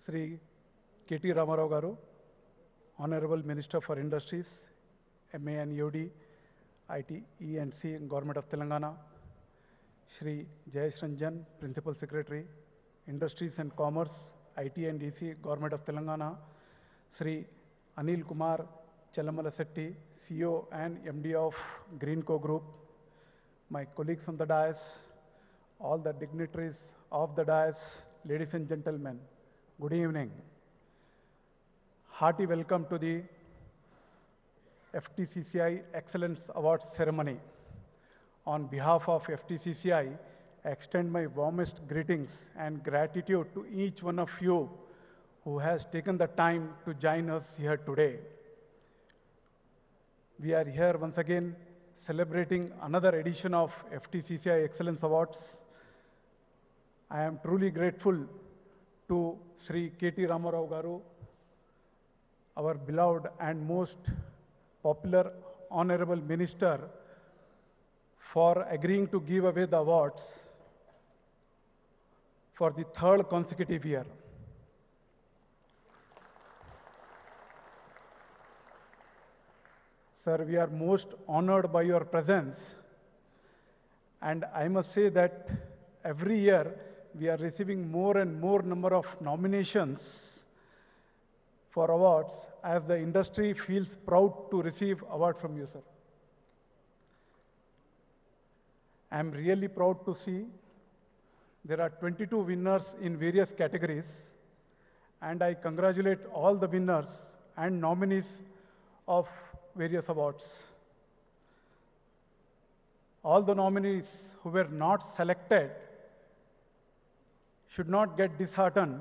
Sri KT Ramarao Garu, Honorable Minister for Industries, MA and UD, IT, E&C, Government of Telangana, Sri Jayesh Ranjan, Principal Secretary, Industries and Commerce, IT and EC, Government of Telangana, Sri Anil Kumar Chellamala Setti, CEO and MD of Greenco Group, my colleagues on the dais, all the dignitaries of the dais, ladies and gentlemen, good evening. Hearty welcome to the FTCCI Excellence Awards ceremony. On behalf of FTCCI, I extend my warmest greetings and gratitude to each one of you who has taken the time to join us here today. We are here once again celebrating another edition of FTCCI Excellence Awards. I am truly grateful to Sri KT Ramarao Garu, our beloved and most popular Honorable Minister, for agreeing to give away the awards for the third consecutive year. Sir, we are most honored by your presence, and I must say that every year we are receiving more and more number of nominations for awards as the industry feels proud to receive award from you, sir. I am really proud to see there are 22 winners in various categories, and I congratulate all the winners and nominees of various awards. All the nominees who were not selected should not get disheartened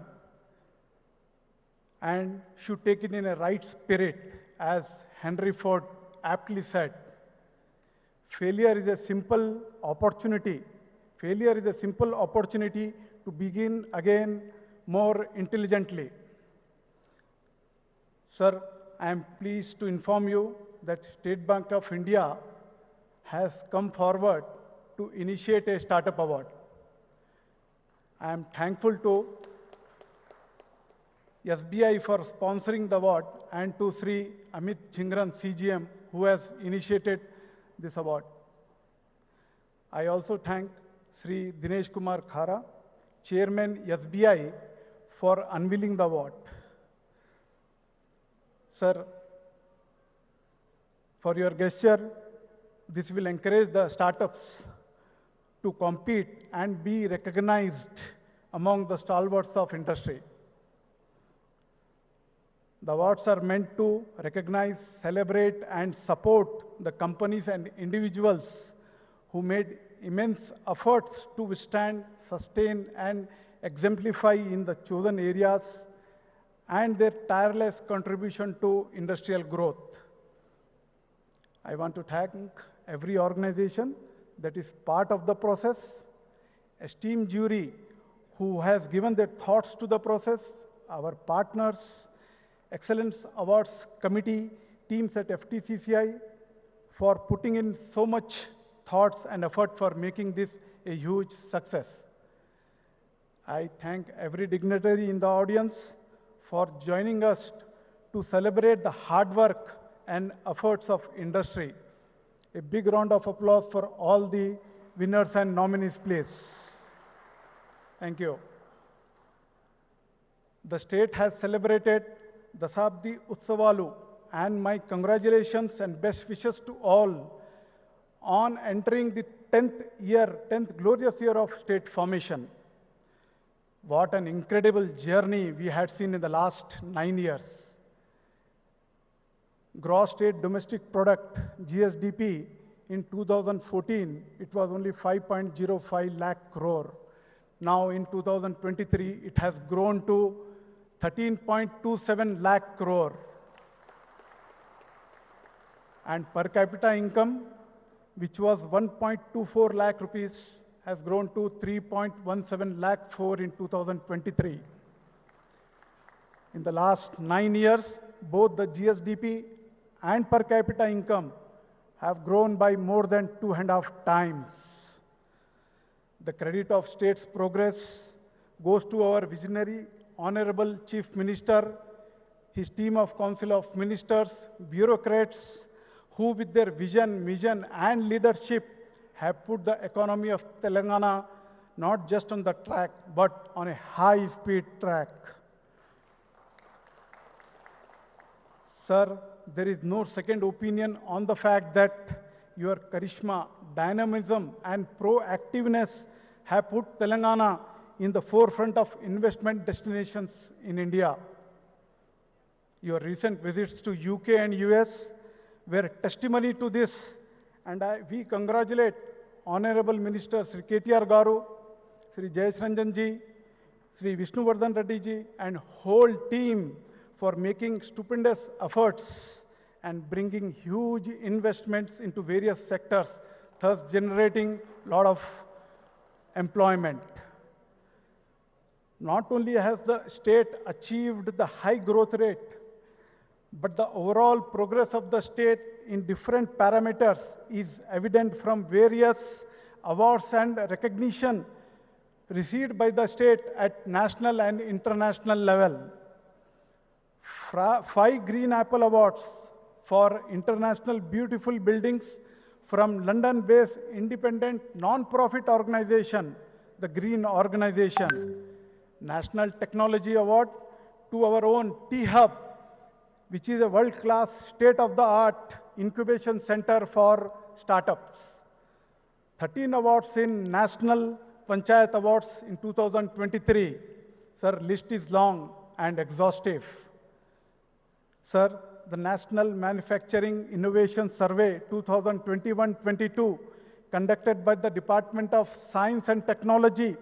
and should take it in a right spirit, as Henry Ford aptly said. Failure is a simple opportunity. Failure is a simple opportunity to begin again more intelligently. Sir, I am pleased to inform you that State Bank of India has come forward to initiate a startup award. I am thankful to SBI for sponsoring the award and to Sri Amit Jhingran CGM who has initiated this award. I also thank Sri Dinesh Kumar Khara, Chairman SBI, for unveiling the award. Sir, for your gesture, this will encourage the startups to compete and be recognized among the stalwarts of industry. The awards are meant to recognize, celebrate, and support the companies and individuals who made immense efforts to withstand, sustain, and exemplify in the chosen areas and their tireless contribution to industrial growth. I want to thank every organization that is part of the process, esteemed jury who has given their thoughts to the process, our partners, Excellence Awards Committee, teams at FTCCI for putting in so much thoughts and effort for making this a huge success. I thank every dignitary in the audience for joining us to celebrate the hard work and efforts of industry. A big round of applause for all the winners and nominees, please. Thank you. The state has celebrated Dasabdi Utsavalu, and my congratulations and best wishes to all on entering the 10th glorious year of state formation. What an incredible journey we had seen in the last 9 years. Gross State Domestic Product, GSDP, in 2014, it was only 5.05 lakh crore. Now in 2023, it has grown to 13.27 lakh crore. And per capita income, which was 1.24 lakh rupees, has grown to 3.17 lakh for in 2023. In the last 9 years, both the GSDP and per capita income have grown by more than 2.5 times. The credit of state's progress goes to our visionary Honorable Chief Minister, his team of Council of Ministers, bureaucrats, who with their vision, mission and leadership have put the economy of Telangana not just on the track, but on a high-speed track. Sir, there is no second opinion on the fact that your charisma, dynamism and proactiveness have put Telangana in the forefront of investment destinations in India. Your recent visits to UK and US were testimony to this, and we congratulate Honorable Minister Sri KTR Garu, Sri Jayesh Ranjan ji, Sri Vishnuvardhan Reddy ji and whole team for making stupendous efforts and bringing huge investments into various sectors, thus generating a lot of employment. Not only has the state achieved the high growth rate, but the overall progress of the state in different parameters is evident from various awards and recognition received by the state at national and international level. 5 Green Apple Awards for international beautiful buildings from London-based independent non-profit organization, the Green Organization. National Technology Award to our own T-Hub, which is a world-class state-of-the-art incubation center for startups. 13 awards in National Panchayat Awards in 2023. Sir, list is long and exhaustive. Sir, the National Manufacturing Innovation Survey 2021-22 conducted by the Department of Science and Technology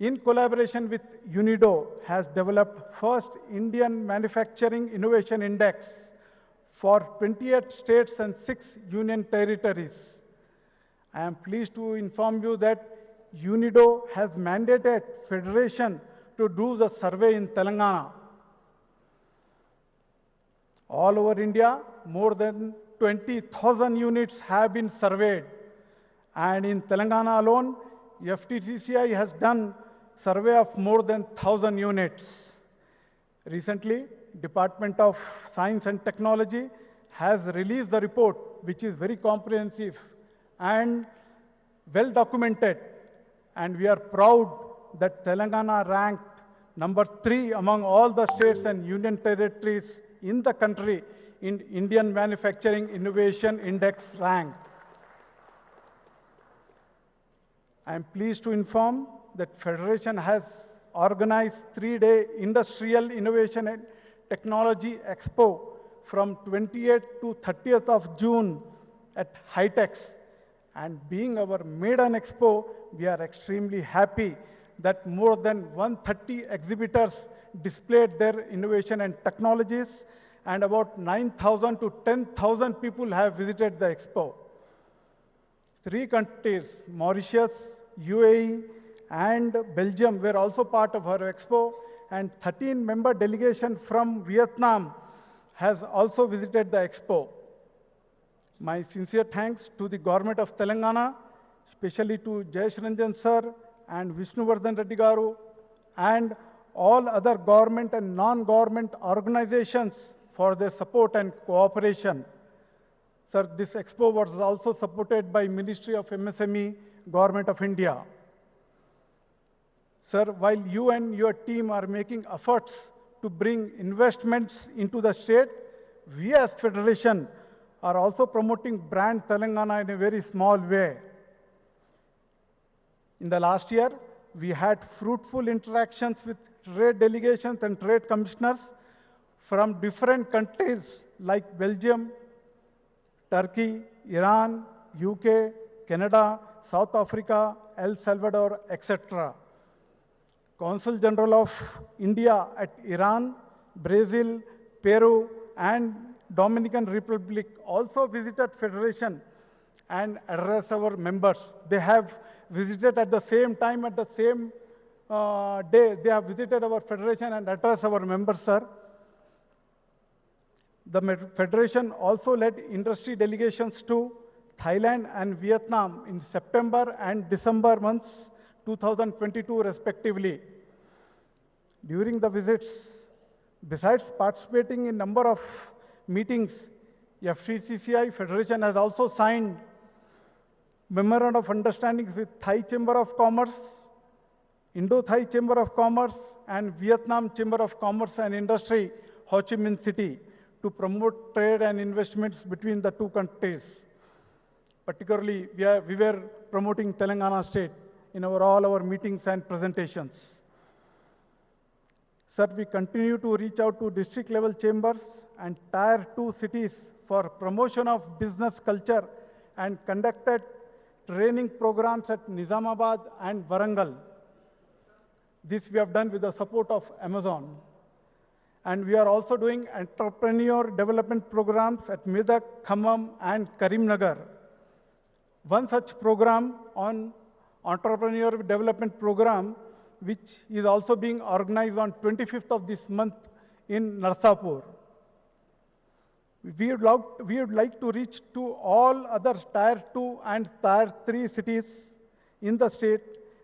in collaboration with UNIDO has developed first Indian Manufacturing Innovation Index for 28 states and 6 union territories. I am pleased to inform you that UNIDO has mandated Federation to do the survey in Telangana. All over India, more than 20,000 units have been surveyed. And in Telangana alone, FTCCI has done survey of more than 1,000 units. Recently, Department of Science and Technology has released the report, which is very comprehensive and well documented. And we are proud that Telangana ranked number 3 among all the states and union territories in the country in Indian Manufacturing Innovation Index rank. I am pleased to inform that Federation has organized 3-day Industrial Innovation and Technology Expo from 28th to 30th of June at HICC. And being our maiden expo, we are extremely happy that more than 130 exhibitors displayed their innovation and technologies, and about 9,000 to 10,000 people have visited the expo. 3 countries, Mauritius, UAE, and Belgium were also part of our expo, and 13-member delegation from Vietnam has also visited the expo. My sincere thanks to the government of Telangana, especially to Jayesh Ranjan sir and Vishnuvardhan Reddy Garu, and all other government and non-government organizations for their support and cooperation. Sir, this expo was also supported by Ministry of MSME, Government of India. Sir, while you and your team are making efforts to bring investments into the state, we as Federation are also promoting brand Telangana in a very small way. In the last year, we had fruitful interactions with trade delegations and trade commissioners from different countries like Belgium, Turkey, Iran, UK, Canada, South Africa, El Salvador, etc. Consul General of India at Iran, Brazil, Peru, and Dominican Republic also visited Federation and addressed our members. They have visited at the same time, at the same day, they have visited our Federation and addressed our members, sir. The Federation also led industry delegations to Thailand and Vietnam in September and December months 2022 respectively. During the visits, besides participating in number of meetings, FTCCI Federation has also signed memorandum of understandings with Thai Chamber of Commerce, Indo-Thai Chamber of Commerce, and Vietnam Chamber of Commerce and Industry, Ho Chi Minh City, to promote trade and investments between the two countries. Particularly, we were promoting Telangana state in all our meetings and presentations. Sir, we continue to reach out to district level chambers and tier 2 cities for promotion of business culture and conducted training programs at Nizamabad and Warangal. This we have done with the support of Amazon. And we are also doing entrepreneur development programs at Medak, Khammam, and Karimnagar. One such program on entrepreneur development program, which is also being organized on 25th of this month in Narsapur. We would like to reach to all other tier 2 and tier 3 cities in the state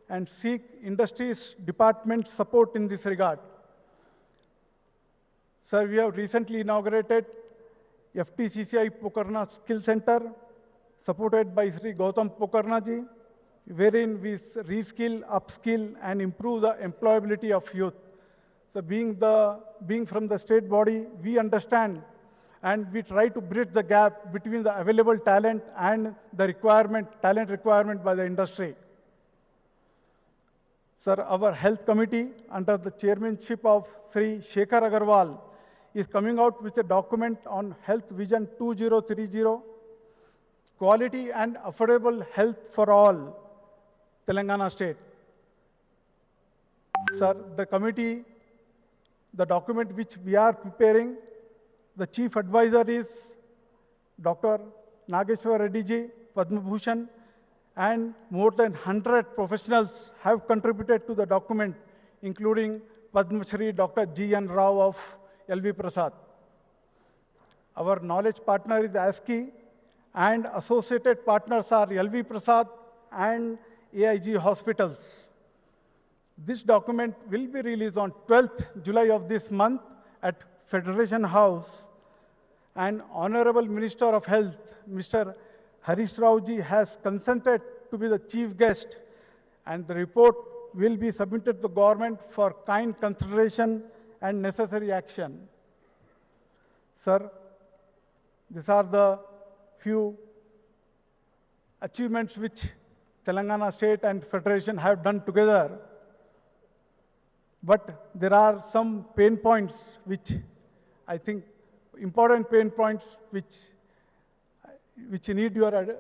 and seek industries department support in this regard. Sir, we have recently inaugurated FTCCI Pokarna Skill Center, supported by Sri Gautam Pokarna ji, wherein we reskill, upskill, and improve the employability of youth. So being from the state body, we understand and we try to bridge the gap between the available talent and the talent requirement by the industry. Sir, our health committee under the chairmanship of Sri Shekhar Agarwal is coming out with a document on Health Vision 2030, quality and affordable health for all, Telangana state. Sir, the document which we are preparing, the chief advisor is Dr. Nageshwar Reddy ji, Padma Bhushan, and more than 100 professionals have contributed to the document, including Padma Shri Dr. G.N. Rao of L.V. Prasad. Our knowledge partner is HICC, and associated partners are L.V. Prasad and AIG hospitals. This document will be released on 12th July of this month at Federation House, and Honorable Minister of Health, Mr. Harish Rao ji, has consented to be the chief guest, and the report will be submitted to the government for kind consideration and necessary action. Sir, these are the few achievements which Telangana state and federation have done together. But there are some pain points which I think important pain points which need your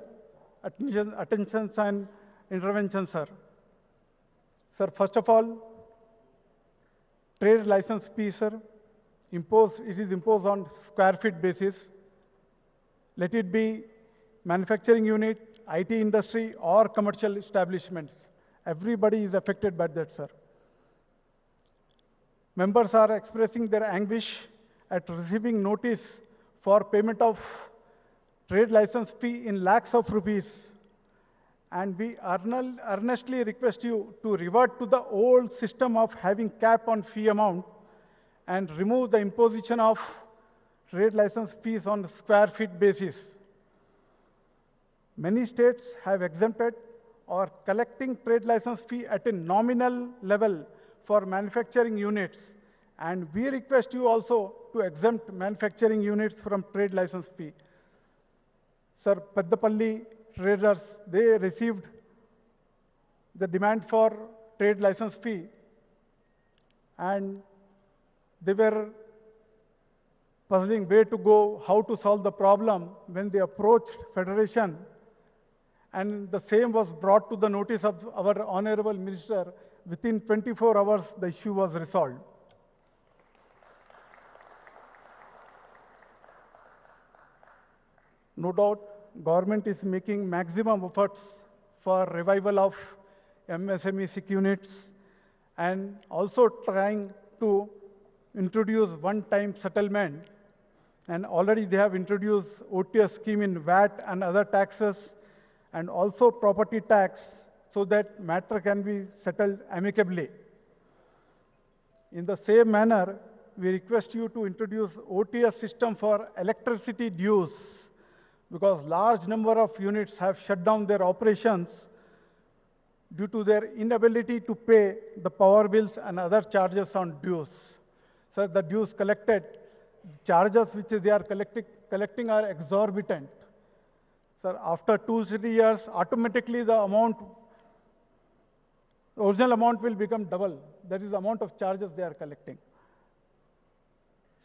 attention and intervention, sir. Sir, first of all, trade license fee, sir, it is imposed on square feet basis. Let it be manufacturing unit, IT industry, or commercial establishments. Everybody is affected by that, sir. Members are expressing their anguish at receiving notice for payment of trade license fee in lakhs of rupees. And we earnestly request you to revert to the old system of having cap on fee amount and remove the imposition of trade license fees on square feet basis. Many states have exempted or collecting trade license fee at a nominal level for manufacturing units, and we request you also to exempt manufacturing units from trade license fee. Sir, Peddapalli traders, they received the demand for trade license fee, and they were puzzling where to go, how to solve the problem when they approached Federation, and the same was brought to the notice of our Honorable Minister. Within 24 hours, the issue was resolved. No doubt, government is making maximum efforts for revival of MSME SIC units and also trying to introduce one-time settlement. And already they have introduced OTS scheme in VAT and other taxes, and also property tax, so that matter can be settled amicably. In the same manner, we request you to introduce OTS system for electricity dues, because large number of units have shut down their operations due to their inability to pay the power bills and other charges on dues. So the dues collected, charges which they are collecting are exorbitant. So after 2-3 years, automatically the original amount will become double. That is the amount of charges they are collecting.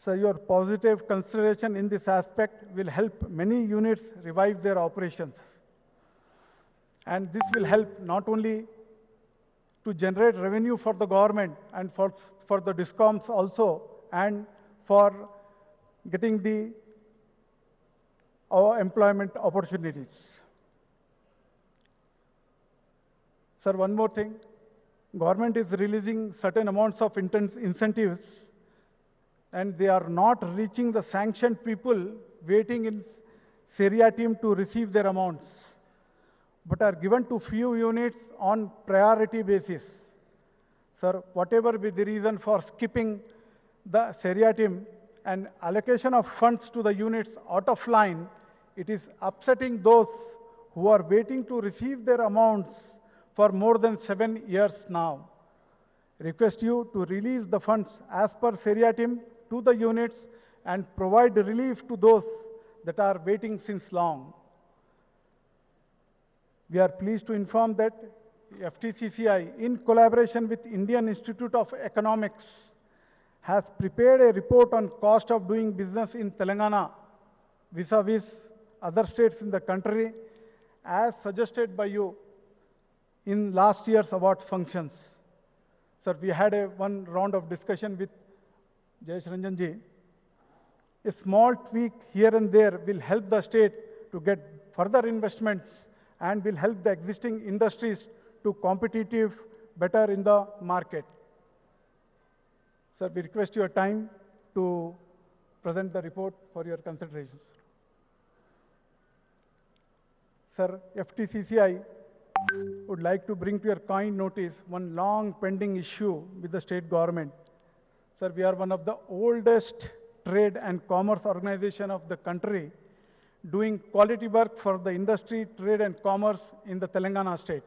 So your positive consideration in this aspect will help many units revive their operations. And this will help not only to generate revenue for the government and for the DISCOMs also, and for getting our employment opportunities. Sir, one more thing. Government is releasing certain amounts of incentives, and they are not reaching the sanctioned people waiting in Syria team to receive their amounts, but are given to few units on priority basis. Sir, whatever be the reason for skipping the Syria team and allocation of funds to the units out of line, it is upsetting those who are waiting to receive their amounts for more than 7 years now. Request you to release the funds as per Syria team to the units and provide relief to those that are waiting since long. We are pleased to inform that FTCCI, in collaboration with Indian Institute of Economics, has prepared a report on cost of doing business in Telangana vis-a-vis other states in the country, as suggested by you in last year's award functions. Sir, we had one round of discussion with Jayesh Ranjan ji. A small tweak here and there will help the state to get further investments and will help the existing industries to competitive better in the market. Sir, we request your time to present the report for your consideration. Sir, FTCCI would like to bring to your kind notice one long pending issue with the state government. Sir, we are one of the oldest trade and commerce organization of the country, doing quality work for the industry, trade and commerce in the Telangana state.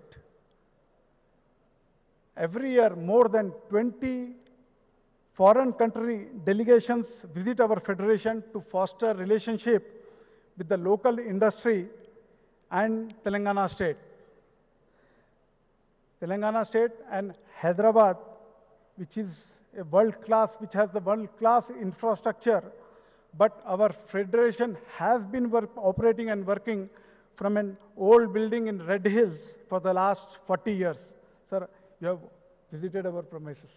Every year, more than 20 foreign country delegations visit our federation to foster relationship with the local industry and Telangana state. Telangana state and Hyderabad, which is a which has the world-class infrastructure, but our federation has been operating and working from an old building in Red Hills for the last 40 years. Sir, you have visited our premises.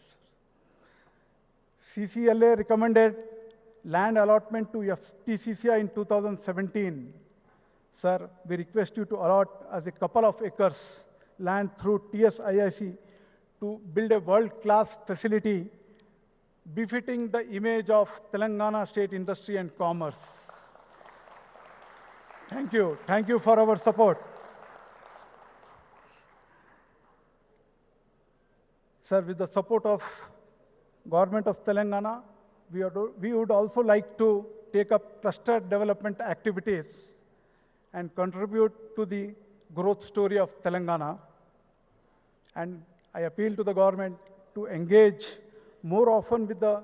CCLA recommended land allotment to FTCCI in 2017. Sir, we request you to allot as a couple of acres land through TSIIC to build a world-class facility befitting the image of Telangana state industry and commerce. Thank you. Thank you for our support. Sir, with the support of Government of Telangana, we would also like to take up cluster development activities and contribute to the growth story of Telangana. And I appeal to the government to engage more often with the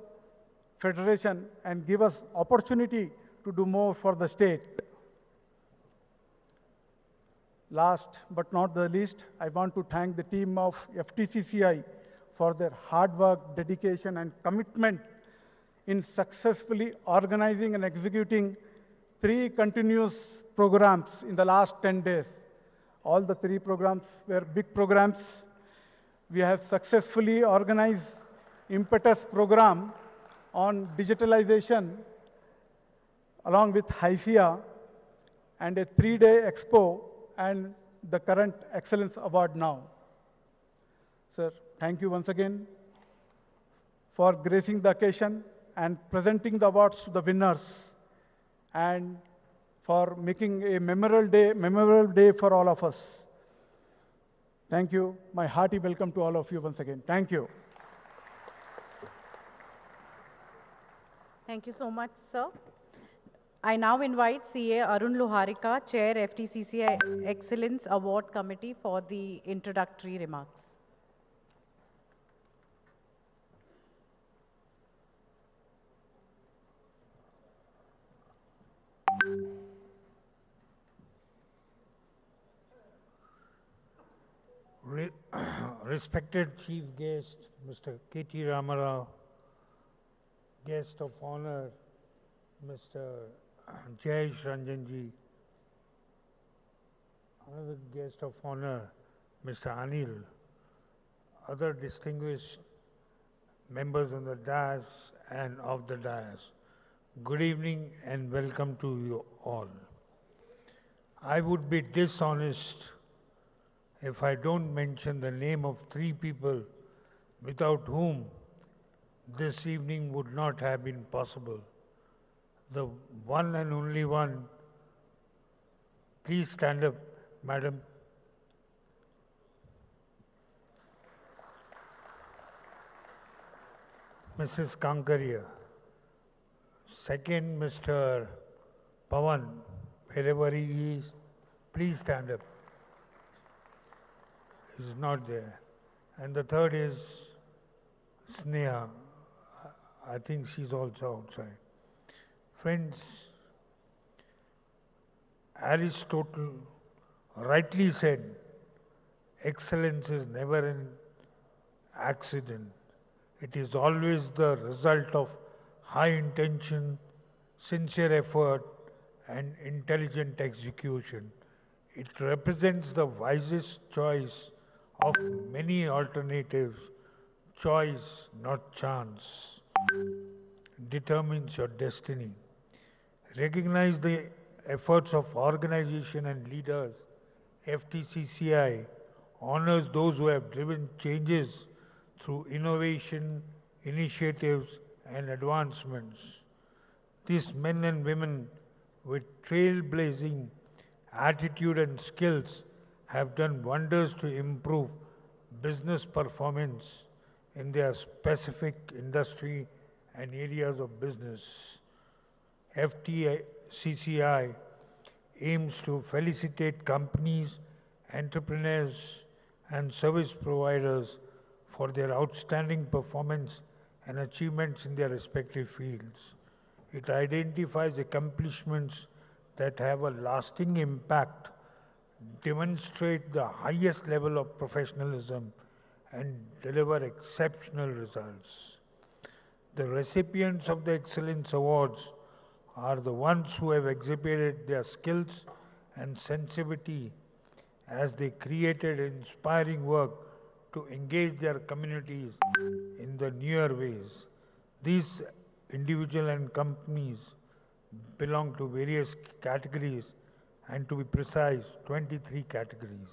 federation and give us opportunity to do more for the state. Last but not the least, I want to thank the team of FTCCI for their hard work, dedication, and commitment in successfully organizing and executing 3 continuous programs in the last 10 days. All the 3 programs were big programs. We have successfully organized impetus program on digitalization along with HICC and a 3-day expo and the current excellence award now. Sir, thank you once again for gracing the occasion and presenting the awards to the winners and for making a memorable day for all of us. Thank you. My hearty welcome to all of you once again. Thank you. Thank you so much, sir. I now invite CA Arun Loharika, Chair FTCCI Excellence Award Committee for the introductory remarks. Respected Chief Guest, Mr. KT Ramarao, Guest of Honor, Mr. Jayesh Ranjanji, another Guest of Honor, Mr. Anil, other distinguished members on the dais and of the dais. Good evening and welcome to you all. I would be dishonest if I don't mention the name of three people without whom this evening would not have been possible. The one and only one, please stand up, madam. Mrs. Kankaria. Second, Mr. Pawan, wherever he is, please stand up. He's not there. And the third is Sneha. I think she's also outside. Friends, Aristotle rightly said, excellence is never an accident. It is always the result of high intention, sincere effort, and intelligent execution. It represents the wisest choice of many alternatives. Choice, not chance, determines your destiny. Recognize the efforts of organization and leaders. FTCCI honors those who have driven changes through innovation, initiatives, and advancements. These men and women with trailblazing attitude and skills have done wonders to improve business performance in their specific industry and areas of business. FTCCI aims to felicitate companies, entrepreneurs, and service providers for their outstanding performance and achievements in their respective fields. It identifies accomplishments that have a lasting impact, demonstrate the highest level of professionalism, and deliver exceptional results. The recipients of the Excellence Awards are the ones who have exhibited their skills and sensitivity as they created inspiring work to engage their communities in the newer ways. These individuals and companies belong to various categories, and to be precise, 23 categories.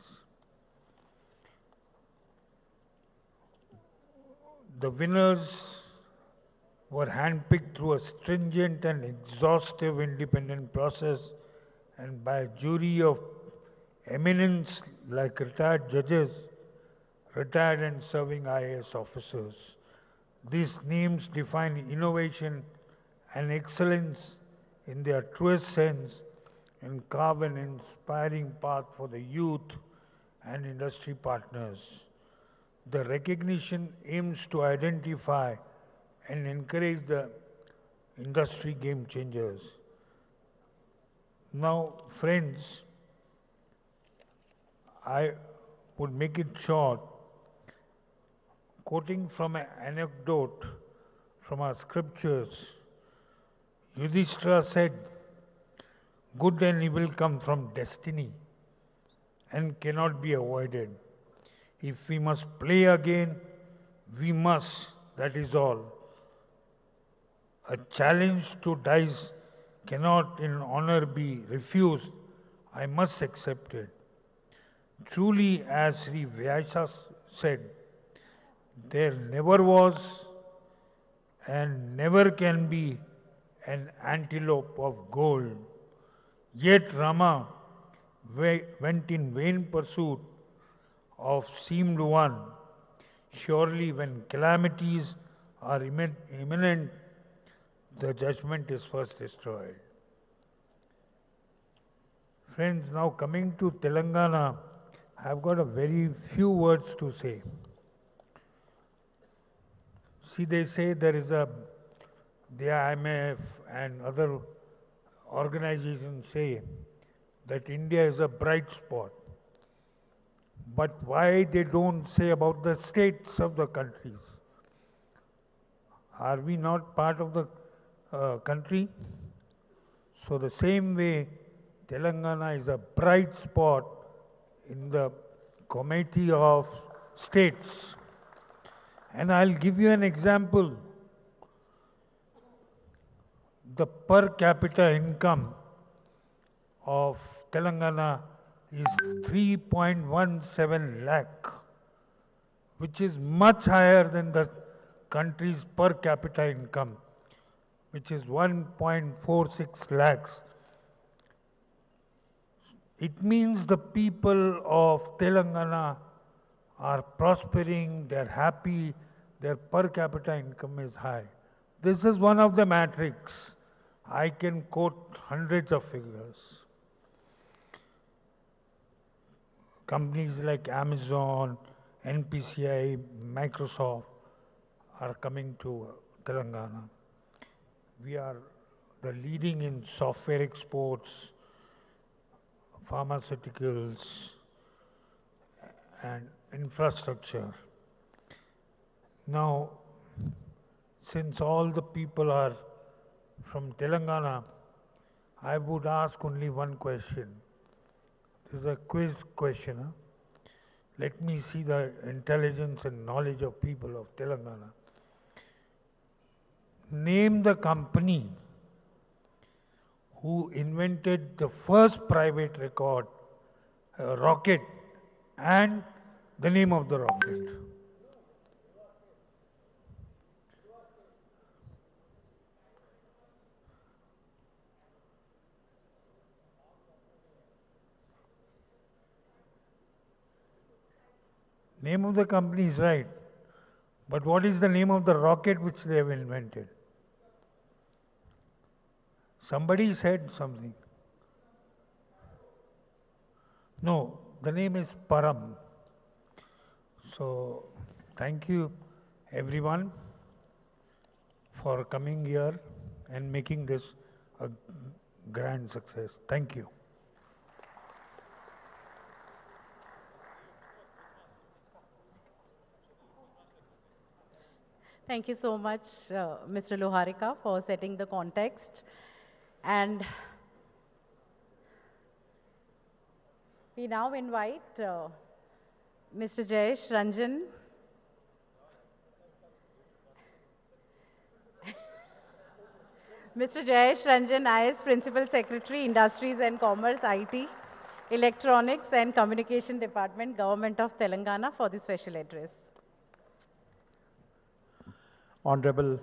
The winners were handpicked through a stringent and exhaustive independent process and by a jury of eminence like retired judges, retired and serving IAS officers. These names define innovation and excellence in their truest sense and carve an inspiring path for the youth and industry partners. The recognition aims to identify and encourage the industry game changers. Now, friends, I would make it short, quoting from an anecdote from our scriptures. Yudhishthira said, good and evil come from destiny and cannot be avoided. If we must play again, we must, that is all. A challenge to dice cannot in honor be refused. I must accept it. Truly, as Sri Vyasa said, there never was and never can be an antelope of gold. Yet Rama went in vain pursuit of seemed one. Surely when calamities are imminent, the judgment is first destroyed. Friends, now coming to Telangana, I've got a very few words to say. See, they say the IMF and other organizations say that India is a bright spot. But why they don't say about the states of the countries? Are we not part of the country? So the same way, Telangana is a bright spot in the committee of states. And I'll give you an example. The per capita income of Telangana is 3.17 lakh, which is much higher than the country's per capita income, which is 1.46 lakhs. It means the people of Telangana are prospering, they're happy, their per capita income is high. This is one of the metrics. I can quote hundreds of figures. Companies like Amazon, NPCI, Microsoft are coming to Telangana. We are the leading in software exports, pharmaceuticals, and infrastructure. Now, since all the people are from Telangana, I would ask only one question. This is a quiz question. Huh? Let me see the intelligence and knowledge of people of Telangana. Name the company who invented the first private rocket and the name of the rocket. Name of the company is right, but what is the name of the rocket which they have invented? Somebody said something. No, the name is Param. So, thank you everyone for coming here and making this a grand success. Thank you. Thank you so much, Mr. Loharika, for setting the context. And we now invite Mr. Jayesh Ranjan. Mr. Jayesh Ranjan, IS Principal Secretary, Industries and Commerce, IT, Electronics and Communication Department, Government of Telangana, for the special address. Honorable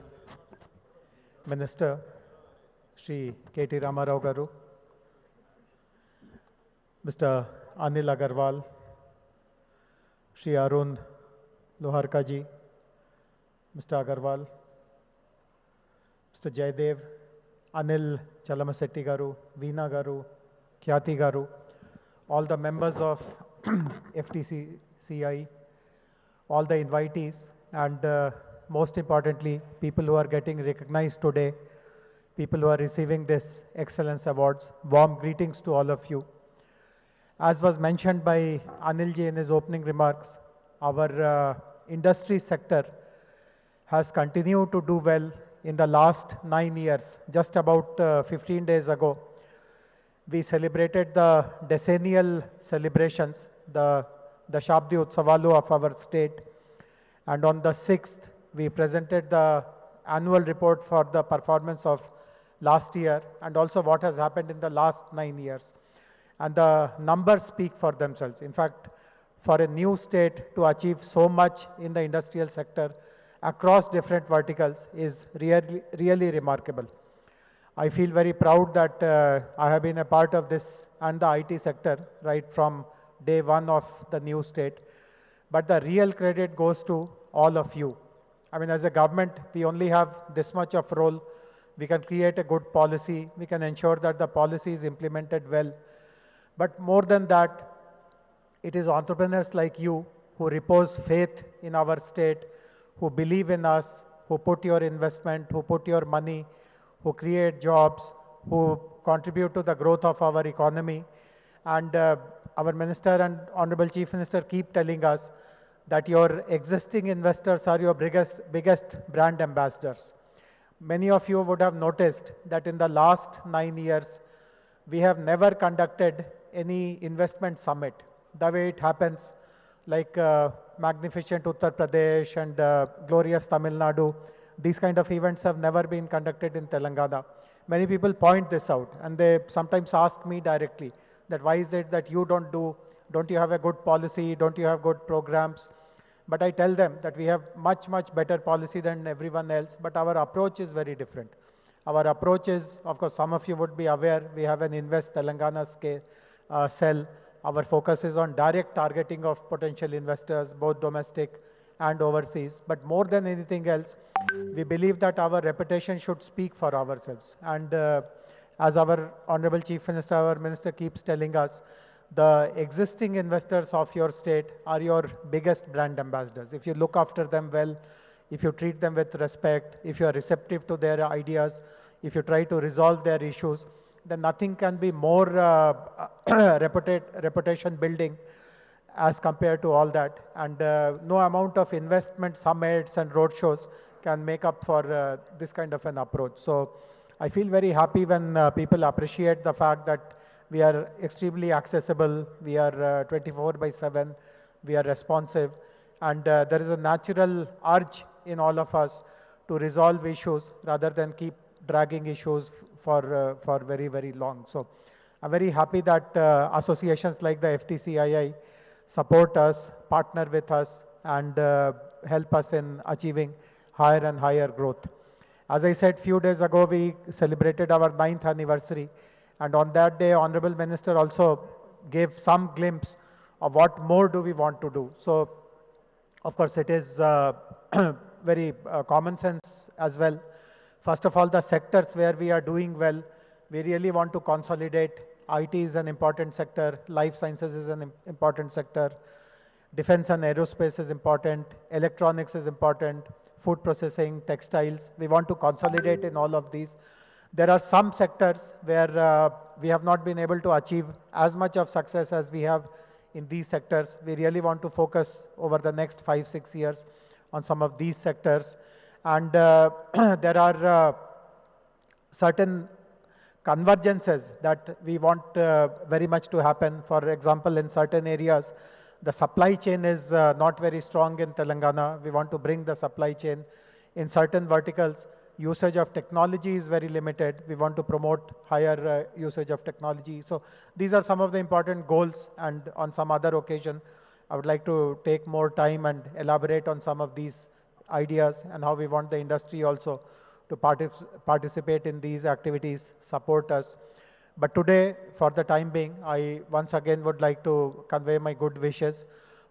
Minister, Shri KT Ramarao Garu, Mr. Anil Agarwal, Shri Arun Loharka ji, Mr. Agarwal, Mr. Jaydev, Anil Chalamasetti Garu, Veena Garu, Khyati Garu, all the members of FTCCI, all the invitees, and most importantly, people who are getting recognized today, people who are receiving this Excellence Awards. Warm greetings to all of you. As was mentioned by Anil ji in his opening remarks, our industry sector has continued to do well in the last 9 years. Just about 15 days ago, we celebrated the decennial celebrations, the Shabdi Utsavalu of our state, and on the 6th, we presented the annual report for the performance of last year and also what has happened in the last 9 years. And the numbers speak for themselves. In fact, for a new state to achieve so much in the industrial sector across different verticals is really remarkable. I feel very proud that I have been a part of this and the IT sector right from day one of the new state. But the real credit goes to all of you. I mean, as a government, we only have this much of role we can create a good policy, we can ensure that the policy is implemented well. But more than that, it is entrepreneurs like you who repose faith in our state, who believe in us, who put your investment, who put your money, who create jobs, who contribute to the growth of our economy. And our minister and Honorable Chief Minister keep telling us that your existing investors are your biggest brand ambassadors. Many of you would have noticed that in the last 9 years, we have never conducted any investment summit. The way it happens, like magnificent Uttar Pradesh and glorious Tamil Nadu, these kind of events have never been conducted in Telangana. Many people point this out, and they sometimes ask me directly that why is it that you don't you have a good policy, don't you have good programs? But I tell them that we have much better policy than everyone else, but our approach is very different. Our approach is, of course, some of you would be aware, we have an Invest Telangana cell. Our focus is on direct targeting of potential investors, both domestic and overseas. But more than anything else, we believe that our reputation should speak for ourselves. And as our Honorable Chief Minister, our Minister keeps telling us, the existing investors of your state are your biggest brand ambassadors. If you look after them well, if you treat them with respect, if you are receptive to their ideas, if you try to resolve their issues, then nothing can be more reputation building as compared to all that. And no amount of investment summits and roadshows can make up for this kind of an approach. So I feel very happy when people appreciate the fact that we are extremely accessible, we are 24/7, we are responsive, and there is a natural urge in all of us to resolve issues rather than keep dragging issues for very long. So I'm very happy that associations like the FTCCI support us, partner with us, and help us in achieving higher and higher growth. As I said few days ago, we celebrated our 9th anniversary, and on that day, Honorable Minister also gave some glimpse of what more do we want to do. So, of course, it is very common sense as well. First of all, the sectors where we are doing well, we really want to consolidate. IT is an important sector, life sciences is an important sector, defense and aerospace is important, electronics is important, food processing, textiles. We want to consolidate in all of these. There are some sectors where we have not been able to achieve as much of success as we have in these sectors. We really want to focus over the next 5-6 years on some of these sectors. And there are certain convergences that we want very much to happen. For example, in certain areas, the supply chain is not very strong in Telangana. We want to bring the supply chain. In certain verticals, usage of technology is very limited. We want to promote higher usage of technology. So these are some of the important goals, and on some other occasion, I would like to take more time and elaborate on some of these ideas and how we want the industry also to participate in these activities, support us. But today, for the time being, I once again would like to convey my good wishes,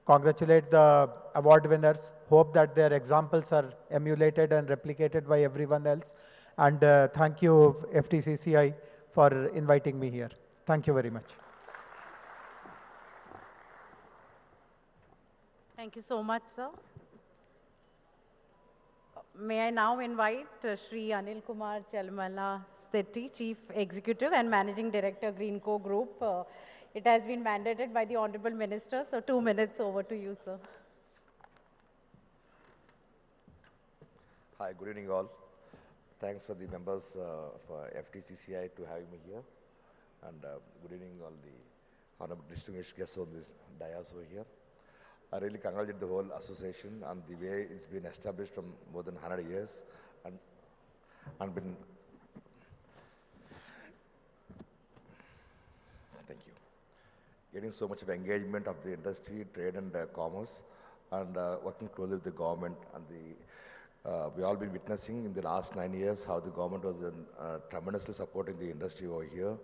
congratulate the award winners, hope that their examples are emulated and replicated by everyone else. And thank you, FTCCI, for inviting me here. Thank you very much. Thank you so much, sir. May I now invite Shri Anil Kumar Chalmala Sethi, Chief Executive and Managing Director, Greenco Group. It has been mandated by the Honorable Minister, so 2 minutes over to you, sir. Hi, good evening all. Thanks for the members for FTCCI to having me here. And good evening all the honorable distinguished guests on this dais over here. I really congratulate the whole association and the way it's been established from more than 100 years and been. Thank you. Getting so much of engagement of the industry, trade and commerce, and working closely with the government and the. We all been witnessing in the last 9 years how the government was tremendously supporting the industry over here,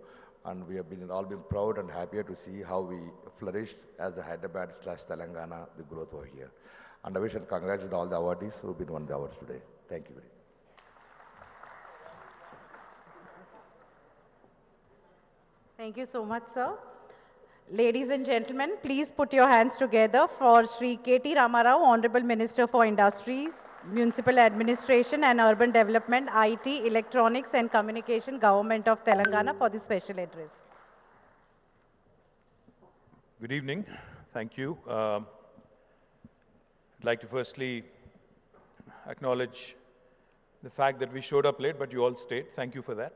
and we have all been proud and happier to see how we flourished as the Hyderabad/Telangana, the growth over here. And I wish and congratulate all the awardees who have been won the awards today. Thank you very much. Thank you so much, sir. Ladies and gentlemen, please put your hands together for Shri KT Ramarao, Honorable Minister for Industries, Municipal Administration and Urban Development, IT, Electronics and Communication, Government of Telangana for the special address. Good evening. Thank you. I'd like to firstly acknowledge the fact that we showed up late, but you all stayed. Thank you for that.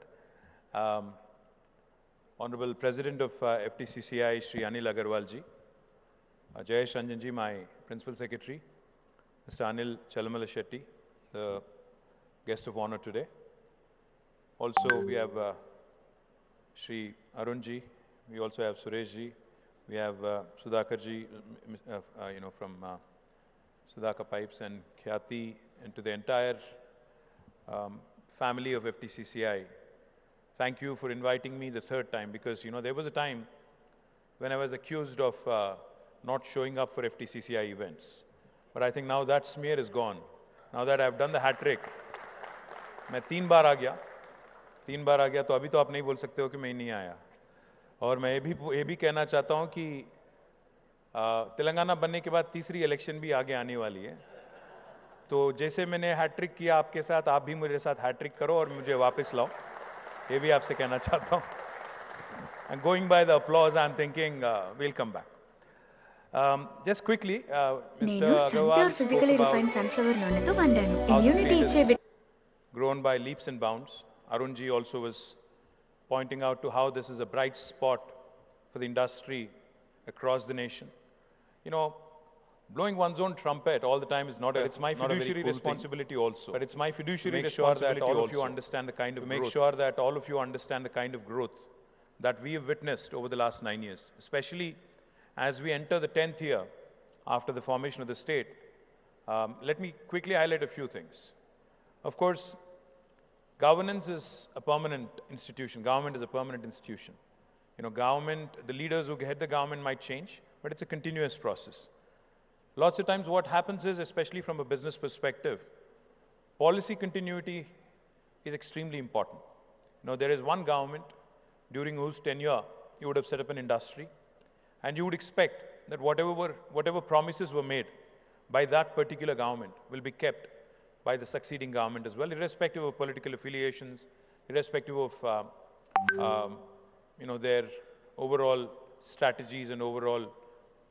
Honorable President of FTCCI, Shri Anil Agarwal ji, Jayesh Ranjan ji, my Principal Secretary, Mr. Anil Chalamala Shetty, the guest of honor today. Also, we have Shri Arun ji, we also have Suresh ji, we have Sudhakar ji, from Sudhakar Pipes, and Khyati, and to the entire family of FTCCI. Thank you for inviting me the third time, because there was a time when I was accused of not showing up for FTCCI events. But I think now that smear is gone. Now that I've done the hat trick, मैं 3 बार आ गया, तो अभी तो आप नहीं बोल सकते हो कि मैं नहीं आया. और मैं ये भी कहना चाहता हूं कि तेलंगाना बनने के बाद तीसरी इलेक्शन भी आगे आने वाली है. तो जैसे मैंने हैट ट्रिक किया आपके साथ, आप भी मेरे साथ हैट ट्रिक करो और मुझे वापस लाओ. ये भी आपसे कहना चाहता हूं. And going by the applause, I'm thinking we'll come back. Just quickly, Mr. Agarwal spoke about how the state is grown by leaps and bounds. Arunji also was pointing out to how this is a bright spot for the industry across the nation. Blowing one's own trumpet all the time is not it's my fiduciary responsibility also. But it's my fiduciary responsibility that all of you understand the kind of growth. Make sure that all of you understand the kind of growth that we have witnessed over the last 9 years, especially as we enter the 10th year after the formation of the state. Let me quickly highlight a few things. Of course, governance is a permanent institution. Government is a permanent institution. Government, the leaders who head the government might change, but it's a continuous process. Lots of times what happens is, especially from a business perspective, policy continuity is extremely important. There is one government during whose tenure you would have set up an industry, and you would expect that whatever promises were made by that particular government will be kept by the succeeding government as well, irrespective of political affiliations, irrespective of their overall strategies and overall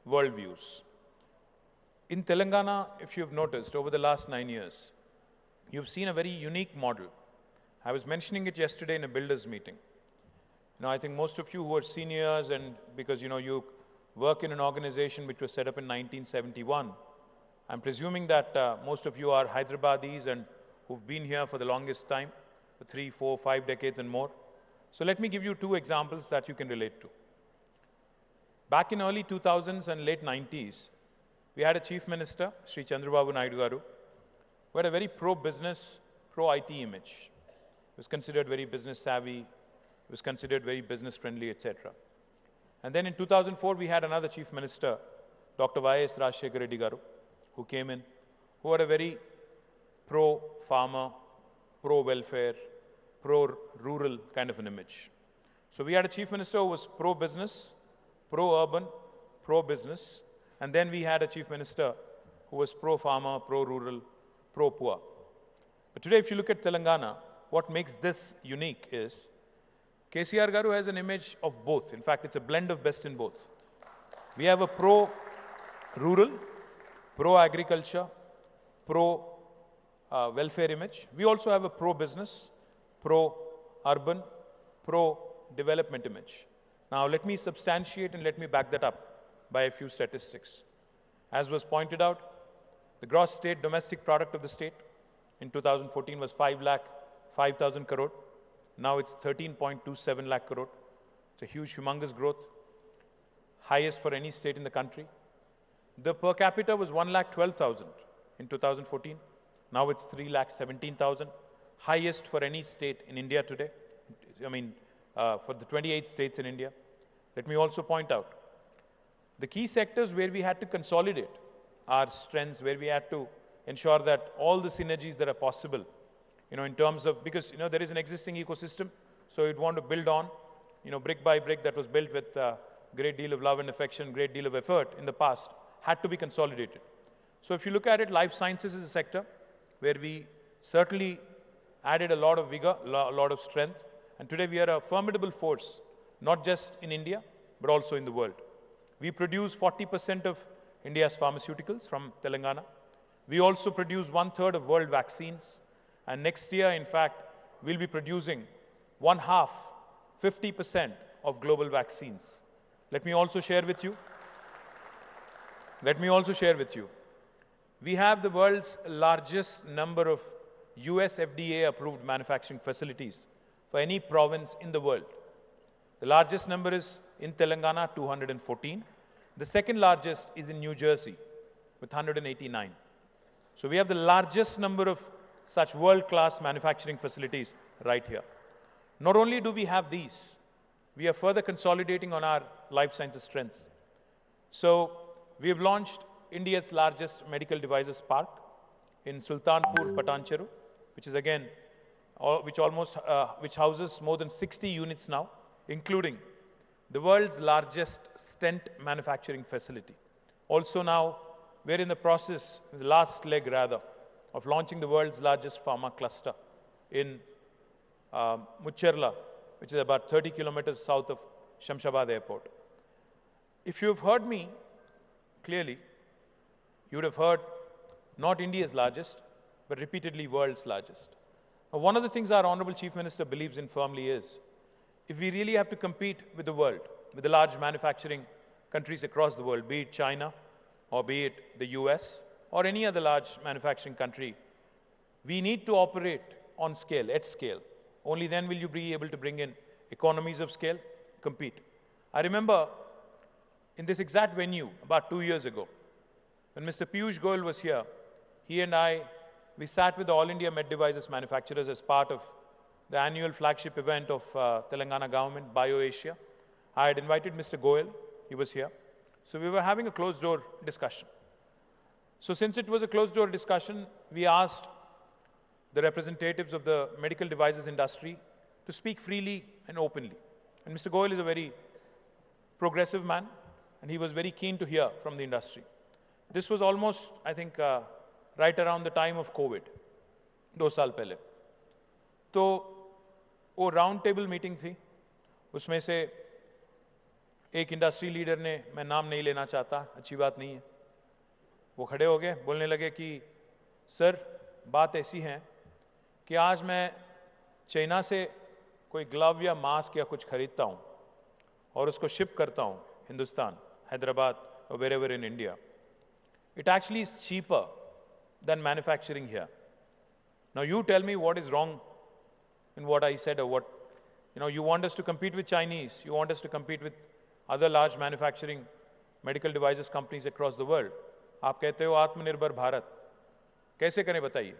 worldviews. In Telangana, if you've noticed, over the last 9 years, you've seen a very unique model. I was mentioning it yesterday in a builders meeting. I think most of you who are seniors, and because you work in an organization which was set up in 1971, I'm presuming that most of you are Hyderabadis and who've been here for the longest time, for 3, 4, 5 decades and more. So let me give you 2 examples that you can relate to. Back in early 2000s and late 90s, we had a chief minister, Sri Chandrababu Naidu Garu, who had a very pro-business, pro-IT image. He was considered very business savvy, he was considered very business friendly, etc. And then in 2004, we had another chief minister, Dr. Y.S. Rajshekar Reddy Garu, who came in, who had a very pro-farmer, pro-welfare, pro-rural kind of an image. So we had a chief minister who was pro-business, pro-urban, pro-business, and then we had a chief minister who was pro-farmer, pro-rural, pro-poor. But today, if you look at Telangana, what makes this unique is KCR Garu has an image of both. In fact, it's a blend of best in both. We have a pro-rural, pro-agriculture, pro-welfare image. We also have a pro-business, pro-urban, pro-development image. Now, let me substantiate and let me back that up by a few statistics. As was pointed out, the gross state domestic product of the state in 2014 was 5,000 crore. Now it's 13.27 lakh crore. It's a huge, humongous growth, highest for any state in the country. The per capita was 1,12,000 in 2014. Now it's 3,17,000, highest for any state in India today. For the 28 states in India. Let me also point out, the key sectors where we had to consolidate our strengths, where we had to ensure that all the synergies that are possible, in terms of, because, there is an existing ecosystem, so you'd want to build on. brick by brick that was built with a great deal of love and affection, great deal of effort in the past, had to be consolidated. So if you look at it, life sciences is a sector where we certainly added a lot of vigor, a lot of strength, and today we are a formidable force, not just in India, but also in the world. We produce 40% of India's pharmaceuticals from Telangana. We also produce 1/3 of world vaccines, and next year, in fact, we'll be producing 1/2, 50% of global vaccines. Let me also share with you, we have the world's largest number of US FDA approved manufacturing facilities for any province in the world. The largest number is in Telangana, 214. The second largest is in New Jersey with 189. So we have the largest number of such world-class manufacturing facilities right here. Not only do we have these, we are further consolidating on our life sciences strengths. So we have launched India's largest medical devices park in Sultanpur, Patancheru, which is again, which houses more than 60 units now, including the world's largest stent manufacturing facility. Also now, we're in the process, the last leg rather, of launching the world's largest pharma cluster in Mucherla, which is about 30 kilometers south of Shamshabad Airport. If you've heard me clearly, you would have heard not India's largest, but repeatedly world's largest. Now, one of the things our Honorable Chief Minister believes in firmly is, if we really have to compete with the world, with the large manufacturing countries across the world, be it China, or be it the US, or any other large manufacturing country, we need to operate on scale, at scale. Only then will you be able to bring in economies of scale, compete. I remember in this exact venue about 2 years ago, when Mr. Piyush Goyal was here, he and I, we sat with the All India Med Devices manufacturers as part of the annual flagship event of Telangana government, BioAsia. I had invited Mr. Goyal, he was here. So we were having a closed door discussion. So since it was a closed door discussion, we asked the representatives of the medical devices industry to speak freely and openly. And Mr. Goyal is a very progressive man, and he was very keen to hear from the industry. This was almost, I think, right around the time of COVID, 2 साल पहले. तो वो round table meeting थी, उसमें से एक industry leader ने, मैं नाम नहीं लेना चाहता, अच्छी बात नहीं है, वो खड़े हो गए, बोलने लगे कि सर बात ऐसी है कि आज मैं चाइना से कोई ग्लव या मास्क या कुछ खरीदता हूं और उसको शिप करता हूं Hindustan, Hyderabad or wherever in India. It actually is cheaper than manufacturing here. Now you tell me what is wrong in what I said, or what, you want us to compete with Chinese, you want us to compete with other large manufacturing medical devices companies across the world. आप कहते हो आत्मनिर्भर भारत, कैसे करें बताइए?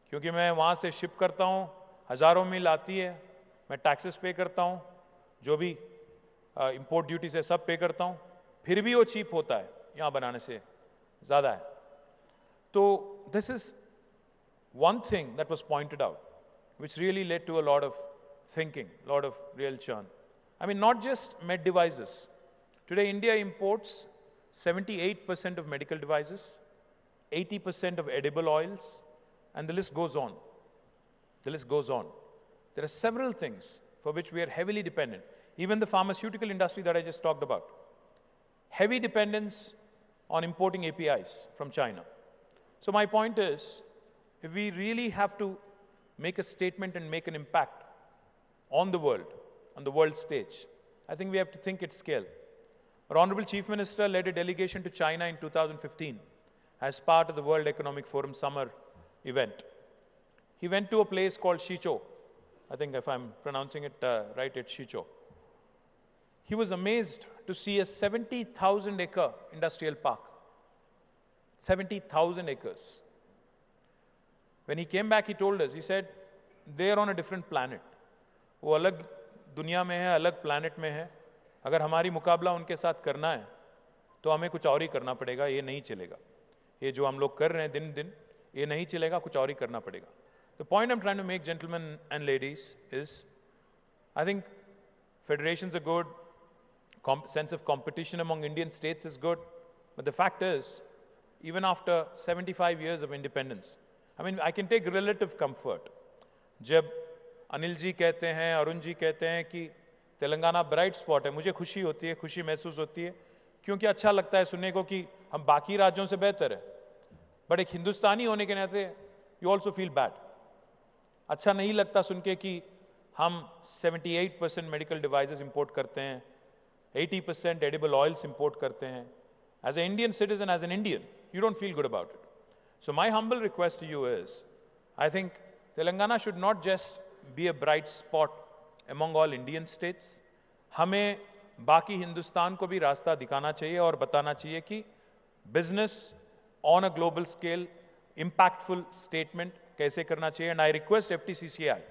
क्योंकि मैं वहां से शिप करता हूं, हजारों मील आती है, मैं टैक्सेस पे करता हूं, जो भी इंपोर्ट ड्यूटीज है सब पे करता हूं, फिर भी वो चीप होता है यहां बनाने से ज्यादा है. तो this is one thing that was pointed out, which really led to a lot of thinking, a lot of real churn. I mean, not just med devices. Today, India imports 78% of medical devices, 80% of edible oils, and the list goes on. The list goes on. There are several things for which we are heavily dependent. Even the pharmaceutical industry that I just talked about. Heavy dependence on importing APIs from China. So my point is, if we really have to make a statement and make an impact on the world stage, I think we have to think at scale. Our Honorable Chief Minister led a delegation to China in 2015 as part of the World Economic Forum summer event. He went to a place called Shichou. I think if I'm pronouncing it right, it's Shichou. He was amazed to see a 70,000 acre industrial park. 70,000 acres. When he came back, he told us, he said, they're on a different planet. वो अलग दुनिया में है, अलग planet में है. अगर हमारी मुकाबला उनके साथ करना है, तो हमें कुछ और ही करना पड़ेगा, ये नहीं चलेगा. ये जो हम लोग कर रहे हैं दिन दिन, ये नहीं चलेगा, कुछ और ही करना पड़ेगा. The point I'm trying to make, gentlemen and ladies, is I think federations are good, sense of competition among Indian states is good, but the fact is, even after 75 years of independence, I mean, I can take relative comfort. जब अनिल जी कहते हैं, अरुण जी कहते हैं कि Telangana bright spot है, मुझे खुशी होती है, खुशी महसूस होती है, क्योंकि अच्छा लगता है सुनने को कि हम बाकी राज्यों से बेहतर है. बट एक हिंदुस्तानी होने के नाते यू ऑल्सो फील बैड. अच्छा नहीं लगता सुन के कि हम 78% मेडिकल डिवाइसेस इंपोर्ट करते हैं, 80% एडिबल ऑयल्स इंपोर्ट करते हैं. As a Indian citizen, as an Indian, you don't feel good about it. So my humble request to you is, I think Telangana should not just be a bright spot among all Indian states. हमें बाकी हिंदुस्तान को भी रास्ता दिखाना चाहिए और बताना चाहिए कि business on a global scale, impactful statement कैसे करना चाहिए. And I request FTCCI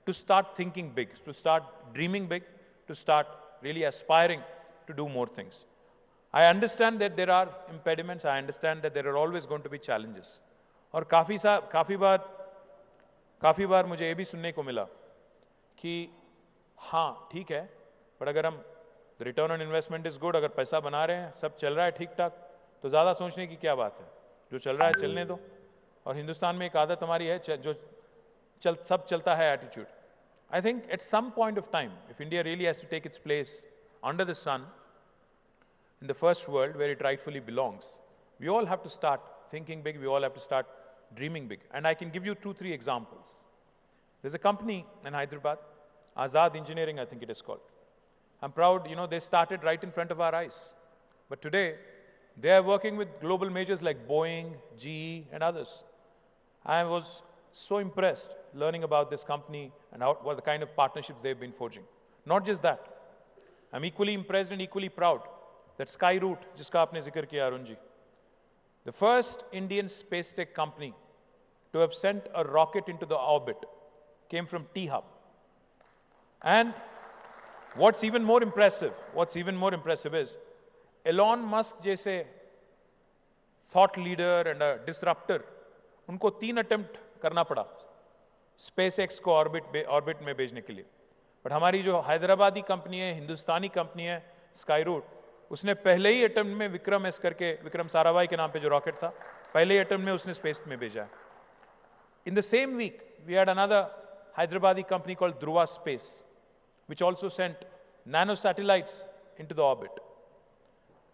to start thinking big, to start dreaming big, to start really aspiring to do more things. I understand that there are impediments. I understand that there are always going to be challenges. और काफी बार मुझे ये भी सुनने को मिला कि हाँ ठीक है, पर अगर हम return on investment is good, अगर पैसा बना रहे हैं, सब चल रहा है ठीक ठाक, तो ज्यादा सोचने की क्या बात है, जो चल रहा है चलने दो. और हिंदुस्तान में एक आदत हमारी है जो सब चलता है attitude. I think at some point of time, if India really has to take its place under the sun in the first world where it rightfully belongs, we all have to start thinking big, we all have to start dreaming big. And I can give you 2-3 examples. There's a company in Hyderabad, Azad Engineering, I think it is called. I'm proud, they started right in front of our eyes. But today, they are working with global majors like Boeing, GE, and others. I was so impressed learning about this company and what the kind of partnerships they've been forging. Not just that, I'm equally impressed and equally proud that Sky Route, जिसका आपने जिक्र किया Arun ji, the first Indian space tech company to have sent a rocket into the orbit came from T-Hub. And what's even more impressive is Elon Musk जैसे thought leader and a disruptor, उनको 3 attempt करना पड़ा SpaceX को orbit में भेजने के लिए. But हमारी जो हैदराबादी कंपनी है, हिंदुस्तानी कंपनी है स्काई रूट, उसने पहले ही अटेम्प्ट में विक्रम एस करके, विक्रम साराभाई के नाम पे जो रॉकेट था, पहले ही अटेम्प्ट में उसने स्पेस में भेजा है. In the same week we had another Hyderabadi company called Dhruva space, which also sent nano satellites into the orbit.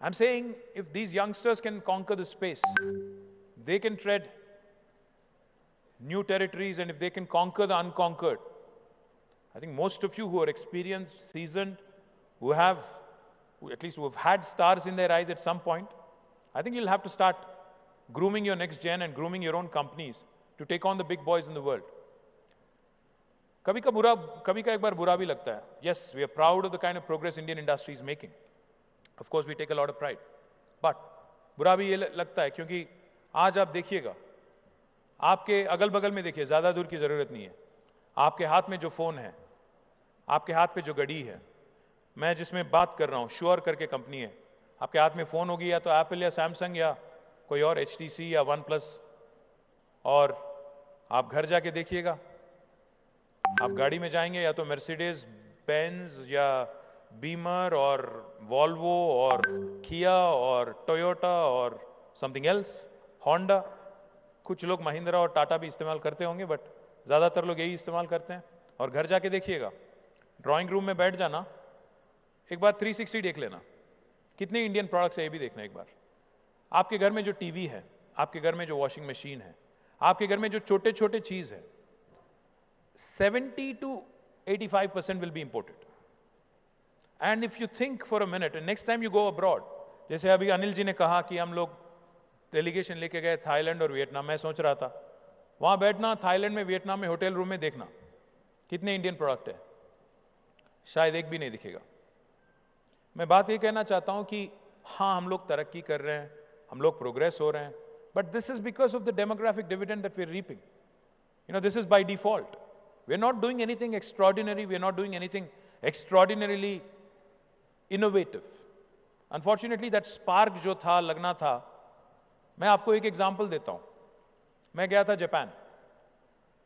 I'm saying if these youngsters can conquer the space, they can tread new territories, and if they can conquer the unconquered, I think most of you who are experienced, seasoned, who have had stars in their eyes at some point, I think you'll have to start grooming your next gen and grooming your own companies to take on the big boys in the world. कभी का एक बार बुरा भी लगता है. Yes, we are proud of the kind of progress Indian industry is making. Of course, we take a lot of pride. But बुरा भी ये लगता है क्योंकि आज आप देखिएगा, आपके अगल बगल में देखिए, ज्यादा दूर की जरूरत नहीं है, आपके हाथ में जो फोन है, आपके हाथ पे जो घड़ी है, मैं जिसमें बात कर रहा हूं, श्योर करके कंपनी है, आपके हाथ में फोन होगी या तो एप्पल या सैमसंग या कोई और HTC या OnePlus, और आप घर जाके देखिएगा, आप गाड़ी में जाएंगे या तो मर्सिडीज बेंज या बीमर और वॉल्वो और किया और टोयोटा और समथिंग एल्स, होंडा, कुछ लोग महिंद्रा और टाटा भी इस्तेमाल करते होंगे, बट ज्यादातर लोग यही इस्तेमाल करते हैं. और घर जाके देखिएगा, ड्राइंग रूम में बैठ जाना, एक बार 360 देख लेना, कितने इंडियन प्रोडक्ट्स है ये भी देखना एक बार. आपके घर में जो टीवी है, आपके घर में जो वॉशिंग मशीन है, आपके घर में जो छोटे छोटे चीज है, 70 to 85% will be imported. And if you think for a minute, and next time you go abroad, जैसे अभी अनिल जी ने कहा कि हम लोग डेलीगेशन लेके गए थाईलैंड और वियतनाम, मैं सोच रहा था वहां बैठना, थाईलैंड में, वियतनाम में होटल रूम में देखना कितने इंडियन प्रोडक्ट है, शायद एक भी नहीं दिखेगा. मैं बात ये कहना चाहता हूं कि हाँ, हम लोग तरक्की कर रहे हैं, हम लोग प्रोग्रेस हो रहे हैं, but this is because of the demographic dividend that we are reaping. This is by default. We are not doing anything extraordinary. We are not doing anything extraordinarily innovative. Unfortunately, that spark जो था, लगना था. मैं आपको एक example देता हूं. मैं गया था जापान,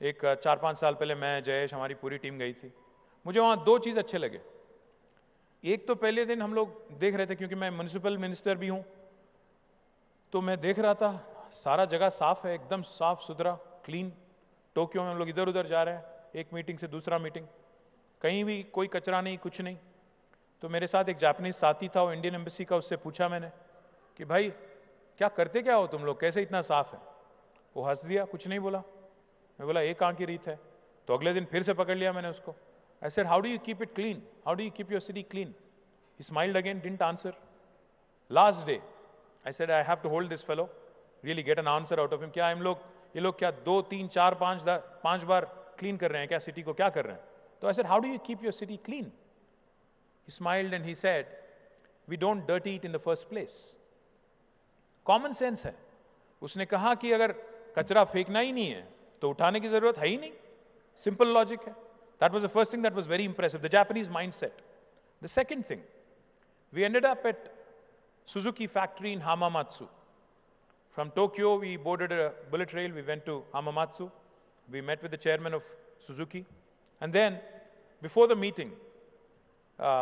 एक 4-5 साल पहले, मैं, जयेश, हमारी पूरी टीम गई थी. मुझे वहां 2 चीज अच्छे लगे. एक तो पहले दिन हम लोग देख रहे थे, क्योंकि मैं म्युनिसिपल मिनिस्टर भी हूं, तो मैं देख रहा था सारा जगह साफ है, एकदम साफ सुथरा, क्लीन। टोक्यो में हम लोग इधर उधर जा रहे हैं, एक मीटिंग से दूसरा मीटिंग, कहीं भी कोई कचरा नहीं, कुछ नहीं। तो मेरे साथ एक जापानीज साथी था, वो इंडियन एम्बेसी का, उससे पूछा मैंने कि भाई क्या करते क्या हो तुम लोग, कैसे इतना साफ है? वो हंस दिया, कुछ नहीं बोला। मैं बोला एक आंख की रीत है। तो अगले दिन फिर से पकड़ लिया मैंने उसको। I said how do you keep it clean, how do you keep your city clean? He smiled again, didn't answer. Last day I said I have to hold this fellow, really get an answer out of him. क्या ये लोग क्या 2, 3, 4, 5 बार clean कर रहे हैं क्या city को, क्या कर रहे हैं? तो आई said how do you keep your city clean? He smiled and he said, we don't dirty it in the first place. Common sense है। उसने कहा कि अगर कचरा फेंकना ही नहीं है तो उठाने की जरूरत है ही नहीं, सिंपल लॉजिक है। That was the first thing that was very impressive, the Japanese mindset. The second thing, we ended up at Suzuki factory in Hamamatsu. From Tokyo we boarded a bullet rail, we went to Hamamatsu, we met with the chairman of Suzuki, and then before the meeting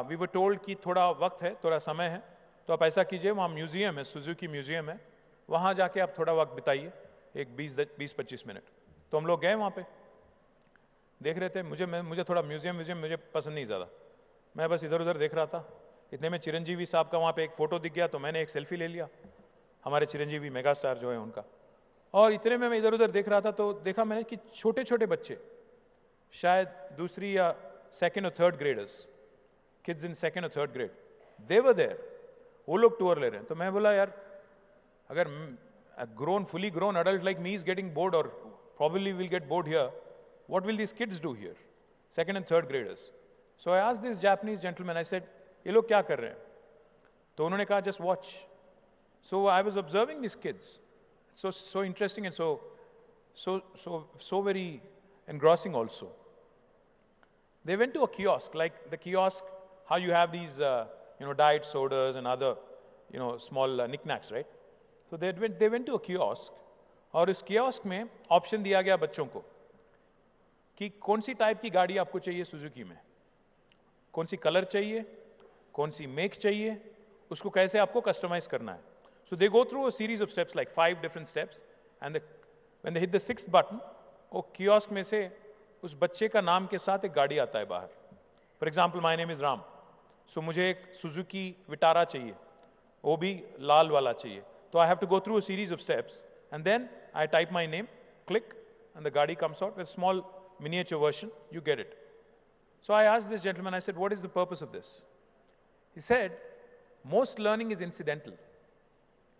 we were told कि थोड़ा वक्त है, थोड़ा समय है, तो आप ऐसा कीजिए, वहाँ म्यूजियम है, सुजुकी म्यूजियम है, वहाँ जाके आप थोड़ा वक्त बिताइए, एक 20-25 मिनट। तो हम लोग गए वहाँ पे, देख रहे थे। मुझे थोड़ा म्यूजियम मुझे पसंद नहीं ज़्यादा, मैं बस इधर उधर देख रहा था। इतने में चिरंजीवी साहब का वहाँ पे एक फ़ोटो दिख गया, तो मैंने एक सेल्फी ले लिया, हमारे चिरंजीवी मेगा स्टार जो है उनका। और इतने में मैं इधर उधर देख रहा था, तो देखा मैंने कि छोटे छोटे बच्चे, शायद दूसरी या सेकेंड और third graders, kids in second or third grade, they were there, वो लोग टूर ले रहे हैं। तो मैं बोला यार, अगर a fully grown adult like me is getting bored, or probably will get bored here, what will these kids do here, second and third graders? So I asked this Japanese gentleman, I said, ये लोग क्या कर रहे हैं? तो उन्होंने कहा just watch. So I was observing these kids, so interesting and so very engrossing also. They went to a kiosk, like the kiosk, how you have these, diet sodas and other, small knickknacks, right? So they went to a kiosk, और इस kiosk में option दिया गया बच्चों को कि कौन सी type की गाड़ी आपको चाहिए सुजुकी में, कौन सी कलर चाहिए, कौन सी मेक चाहिए, उसको कैसे आपको कस्टमाइज करना है. So they go through a series of steps, like 5 different steps, and when they hit the 6th button, वो kiosk में से उस बच्चे का नाम के साथ एक गाड़ी आता है बाहर. For example, my name is Ram. So मुझे एक Suzuki Vitara चाहिए, वो भी लाल वाला चाहिए. So I have to go through a series of steps, and then I type my name, click, and the गाड़ी comes out with a small miniature version. You get it. So I asked this gentleman, I said, what is the purpose of this? He said, most learning is incidental.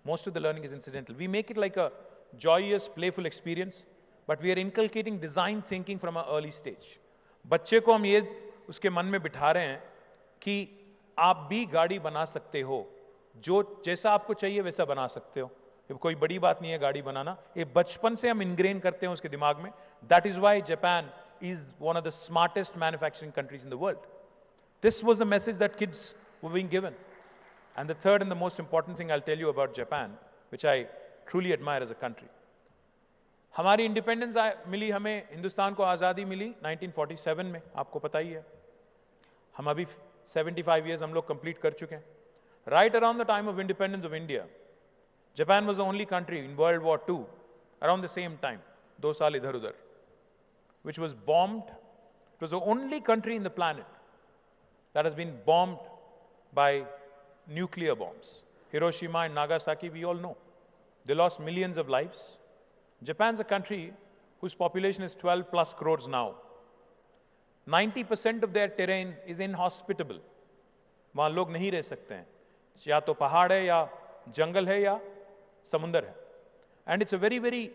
Most of the learning is incidental. We make it like a joyous, playful experience, but we are inculcating design thinking from an early stage. बच्चे को हम ये उसके मन में बिठा रहे हैं कि आप भी गाड़ी बना सकते हो, जो जैसा आपको चाहिए वैसा बना सकते हो. ये कोई बड़ी बात नहीं है गाड़ी बनाना, ये बचपन से हम इंग्रेन करते हैं उसके दिमाग में. That is why Japan is one of the smartest manufacturing countries in the world. This was the message that kids were being given. And the third and the most important thing I'll tell you about Japan, which I truly admire as a country. हमारी independence मिली, हमें हिंदुस्तान को आज़ादी मिली 1947 में, आपको पता ही है. हम अभी 75 years हम लोग कंप्लीट कर चुके हैं. Right around the time of independence of India, Japan was the only country in World War II, around the same time, 2 साल इधर उधर, which was bombed. It was the only country in the planet that has been bombed by nuclear bombs. Hiroshima and Nagasaki, we all know. They lost millions of lives. Japan's a country whose population is 12 plus crores now. 90% of their terrain is inhospitable. वहाँ लोग नहीं रह सकते हैं, या तो पहाड़ है या जंगल है या समुंदर है. And it's a very, very,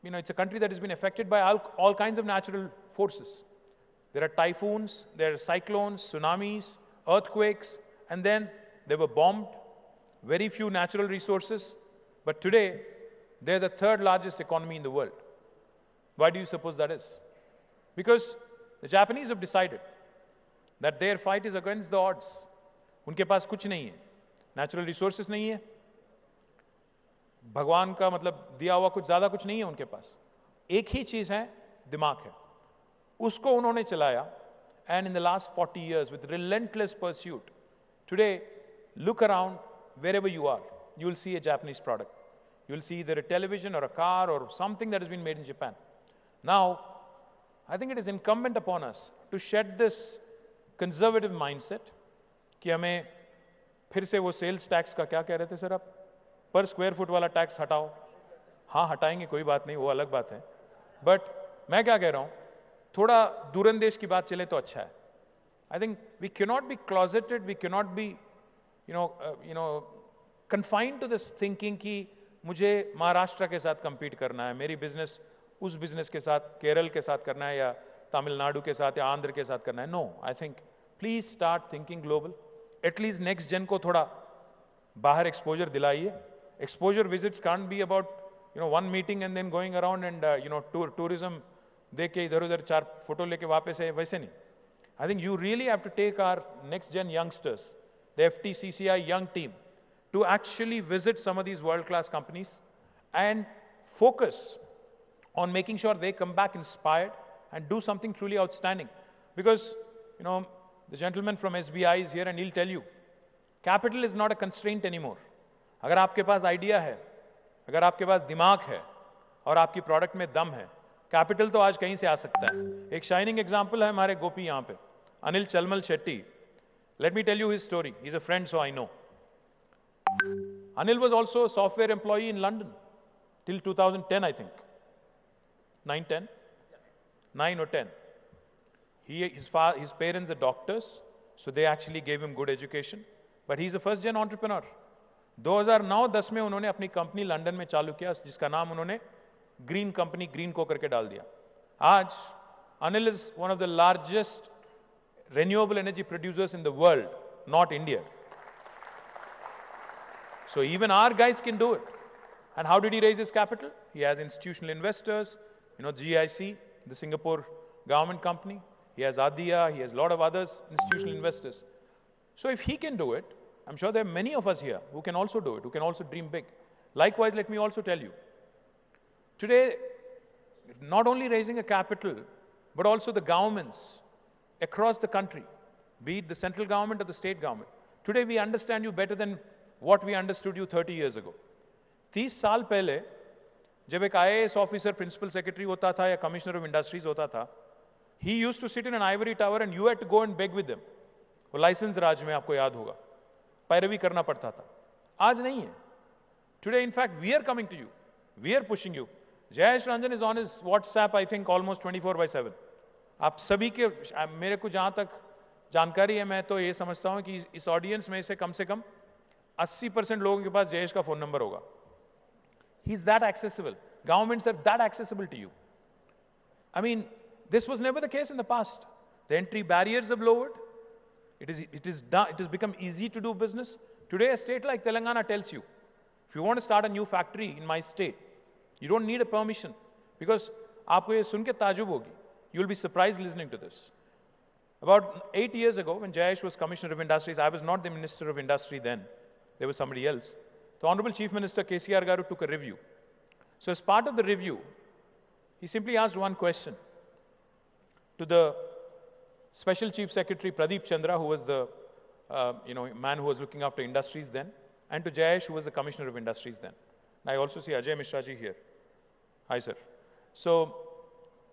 it's a country that has been affected by all kinds of natural forces. There are typhoons, there are cyclones, tsunamis, earthquakes, and then they were bombed. Very few natural resources. But today, they're the 3rd largest economy in the world. Why do you suppose that is? Because the Japanese have decided that their fight is against the odds. उनके पास कुछ नहीं है, natural resources नहीं है, भगवान का मतलब दिया हुआ कुछ ज्यादा कुछ नहीं है उनके पास. एक ही चीज है, दिमाग है. उसको उन्होंने चलाया, and in the last 40 years with relentless pursuit. Today, look around wherever you are, you will see a Japanese product. You will see either a television or a car or something that has been made in Japan. Now, I think it is incumbent upon us to shed this conservative mindset कि हमें फिर से वो sales tax का क्या कह रहे थे सर आप पर स्क्वायर फुट वाला टैक्स हटाओ हाँ हटाएंगे कोई बात नहीं वो अलग बात है बट मैं क्या कह रहा हूं थोड़ा दूरंदेश की बात चले तो अच्छा है I think we cannot be closeted we cannot be you know confined to this thinking कि मुझे महाराष्ट्र के साथ compete करना है मेरी बिजनेस उस बिजनेस के साथ केरल के साथ करना है या तमिलनाडु के साथ या आंध्र के साथ करना है no I think please start thinking global at least next gen को थोड़ा बाहर एक्सपोजर दिलाइए exposure visits can't be about one meeting and then going around and tourism देख के इधर उधर 4 फोटो लेके वापस है वैसे नहीं I think you really have to take our next gen youngsters the FTCCI young team to actually visit some of these world-class companies and focus on making sure they come back inspired and do something truly outstanding. Because, the gentleman from SBI is here and he'll tell you, capital is not a constraint anymore. अगर आपके पास idea है, अगर आपके पास दिमाग है और आपकी product में दम है, कैपिटल तो आज कहीं से आ सकता है. एक शाइनिंग एग्जांपल है हमारे गोपी यहां पे, Anil चलमल Shetty. Let me tell you his story. He's a friend, so I know. Anil was also a software employee in London till 2010, I think. 9, 10? 9 or 10. His parents are doctors, so they actually gave him good education. But he's a first-gen entrepreneur. 2009-10 में उन्होंने अपनी company London में चालू किया, जिसका नाम उन्होंने green company green को करके डाल दिया. आज Anil is one of the largest renewable energy producers in the world, not India. So even our guys can do it. And how did he raise his capital? He has institutional investors, GIC, the Singapore government company. He has Adia, he has a lot of others, institutional investors. So if he can do it, I'm sure there are many of us here who can also do it, who can also dream big. Likewise, let me also tell you, today, not only raising a capital, but also the governments across the country, be it the central government or the state government. Today we understand you better than what we understood you 30 years ago. 30 साल पहले जब एक IAS officer principal secretary होता था या commissioner of industries होता था, he used to sit in an ivory tower and you had to go and beg with them. वो लाइसेंस राज में आपको याद होगा, पैरवी करना पड़ता था. आज नहीं है. Today, in fact, we are coming to you. We are pushing you. Jayesh Ranjan is on his WhatsApp, I think, almost 24/7. आप सभी के, मेरे को जहां तक जानकारी है, मैं तो ये समझता हूं कि इस ऑडियंस में से कम 80% लोगों के पास जयेश का फोन नंबर होगा. He is that accessible. Governments are that accessible to you. I mean, this was never the case in the past. The entry barriers have lowered. It has become easy to do business. Today, a state like Telangana tells you, if you want to start a new factory in my state, you don't need a permission, because आपको ये सुन के ताजुब होगी. You will be surprised listening to this. About 8 years ago, when Jayesh was Commissioner of Industries, I was not the Minister of Industry then. There was somebody else. The Honorable Chief Minister KTR Garu took a review. So as part of the review, he simply asked one question to the Special Chief Secretary Pradeep Chandra, who was the man who was looking after industries then, and to Jayesh, who was the Commissioner of Industries then. And I also see Ajay Mishra ji here. Hi, sir. So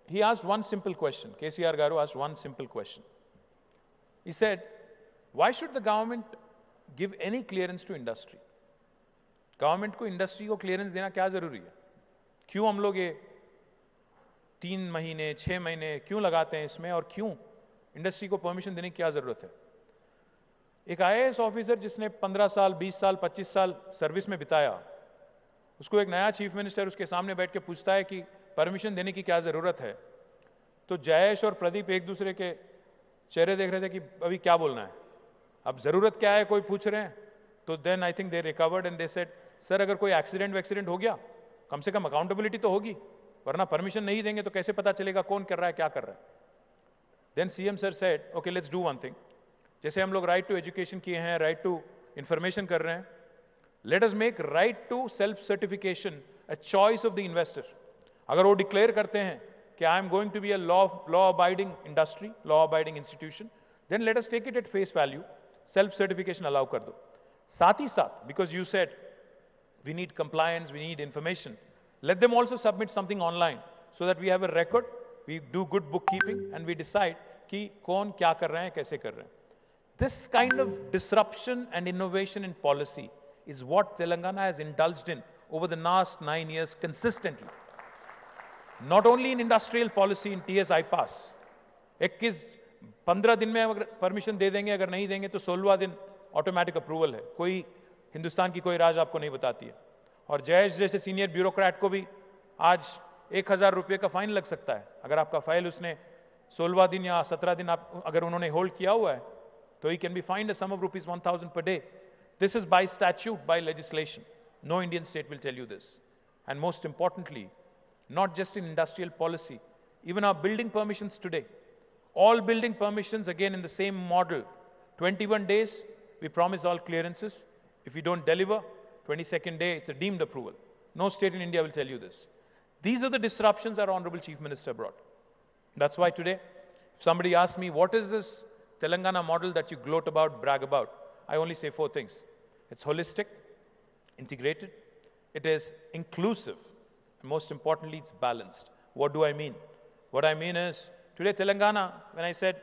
he asked one simple question. KTR Garu asked one simple question. He said, why should the government give any clearance to industry? Government को industry को clearance देना क्या जरूरी है? क्यों हम लोग ये 3 महीने, 6 महीने क्यों लगाते हैं इसमें, और क्यों इंडस्ट्री को परमिशन देने की क्या जरूरत है? एक IAS ऑफिसर जिसने 15 साल, 20 साल, 25 साल सर्विस में बिताया, उसको एक नया चीफ मिनिस्टर उसके सामने बैठ के पूछता है कि परमिशन देने की क्या जरूरत है, तो जयेश और प्रदीप एक दूसरे के चेहरे देख रहे थे कि अभी क्या बोलना है, अब जरूरत क्या है कोई पूछ रहे हैं. तो then I think they recovered and they said, sir अगर कोई एक्सीडेंट हो गया, कम से कम अकाउंटेबिलिटी तो होगी, वरना परमिशन नहीं देंगे तो कैसे पता चलेगा कौन कर रहा है, क्या कर रहा है. Then CM sir said, okay let's do one thing. जैसे हम लोग राइट टू एजुकेशन किए हैं, राइट टू इंफॉर्मेशन कर रहे हैं, let us make right to self certification a choice of the investor. अगर वो डिक्लेयर करते हैं कि I am going to be a law-abiding industry, law-abiding institution, then let us take it at face value. Self-certification allow kar do. Saath hi saath, because you said we need compliance, we need information. Let them also submit something online so that we have a record, we do good bookkeeping, and we decide कि कौन क्या कर रहे हैं, कैसे कर रहे हैं. This kind of disruption and innovation in policy is what Telangana has indulged in over the last 9 years consistently. Not only in industrial policy in TSI pass. 15 दिन में अगर परमिशन दे देंगे, अगर नहीं देंगे तो 16वां दिन ऑटोमेटिक अप्रूवल है. कोई हिंदुस्तान की कोई राज आपको नहीं बताती है. और जयेश जैसे सीनियर ब्यूरोक्रेट को भी आज 1000 रुपये का फाइन लग सकता है अगर आपका फाइल उसने 16वां दिन या 17 दिन अगर उन्होंने होल्ड किया हुआ है, तो he can be fined a sum of rupees 1000 per day. This is by statute, by legislation. No Indian state will tell you this. And most importantly, not just in industrial policy, even our building permissions today. All building permissions, again in the same model. 21 days, we promise all clearances. If we don't deliver, 22nd day, it's a deemed approval. No state in India will tell you this. These are the disruptions our Honorable Chief Minister brought. That's why today, if somebody asks me, what is this Telangana model that you gloat about, brag about? I only say 4 things. It's holistic, integrated, it is inclusive, and most importantly, it's balanced. What do I mean? What I mean is, today Telangana, when I said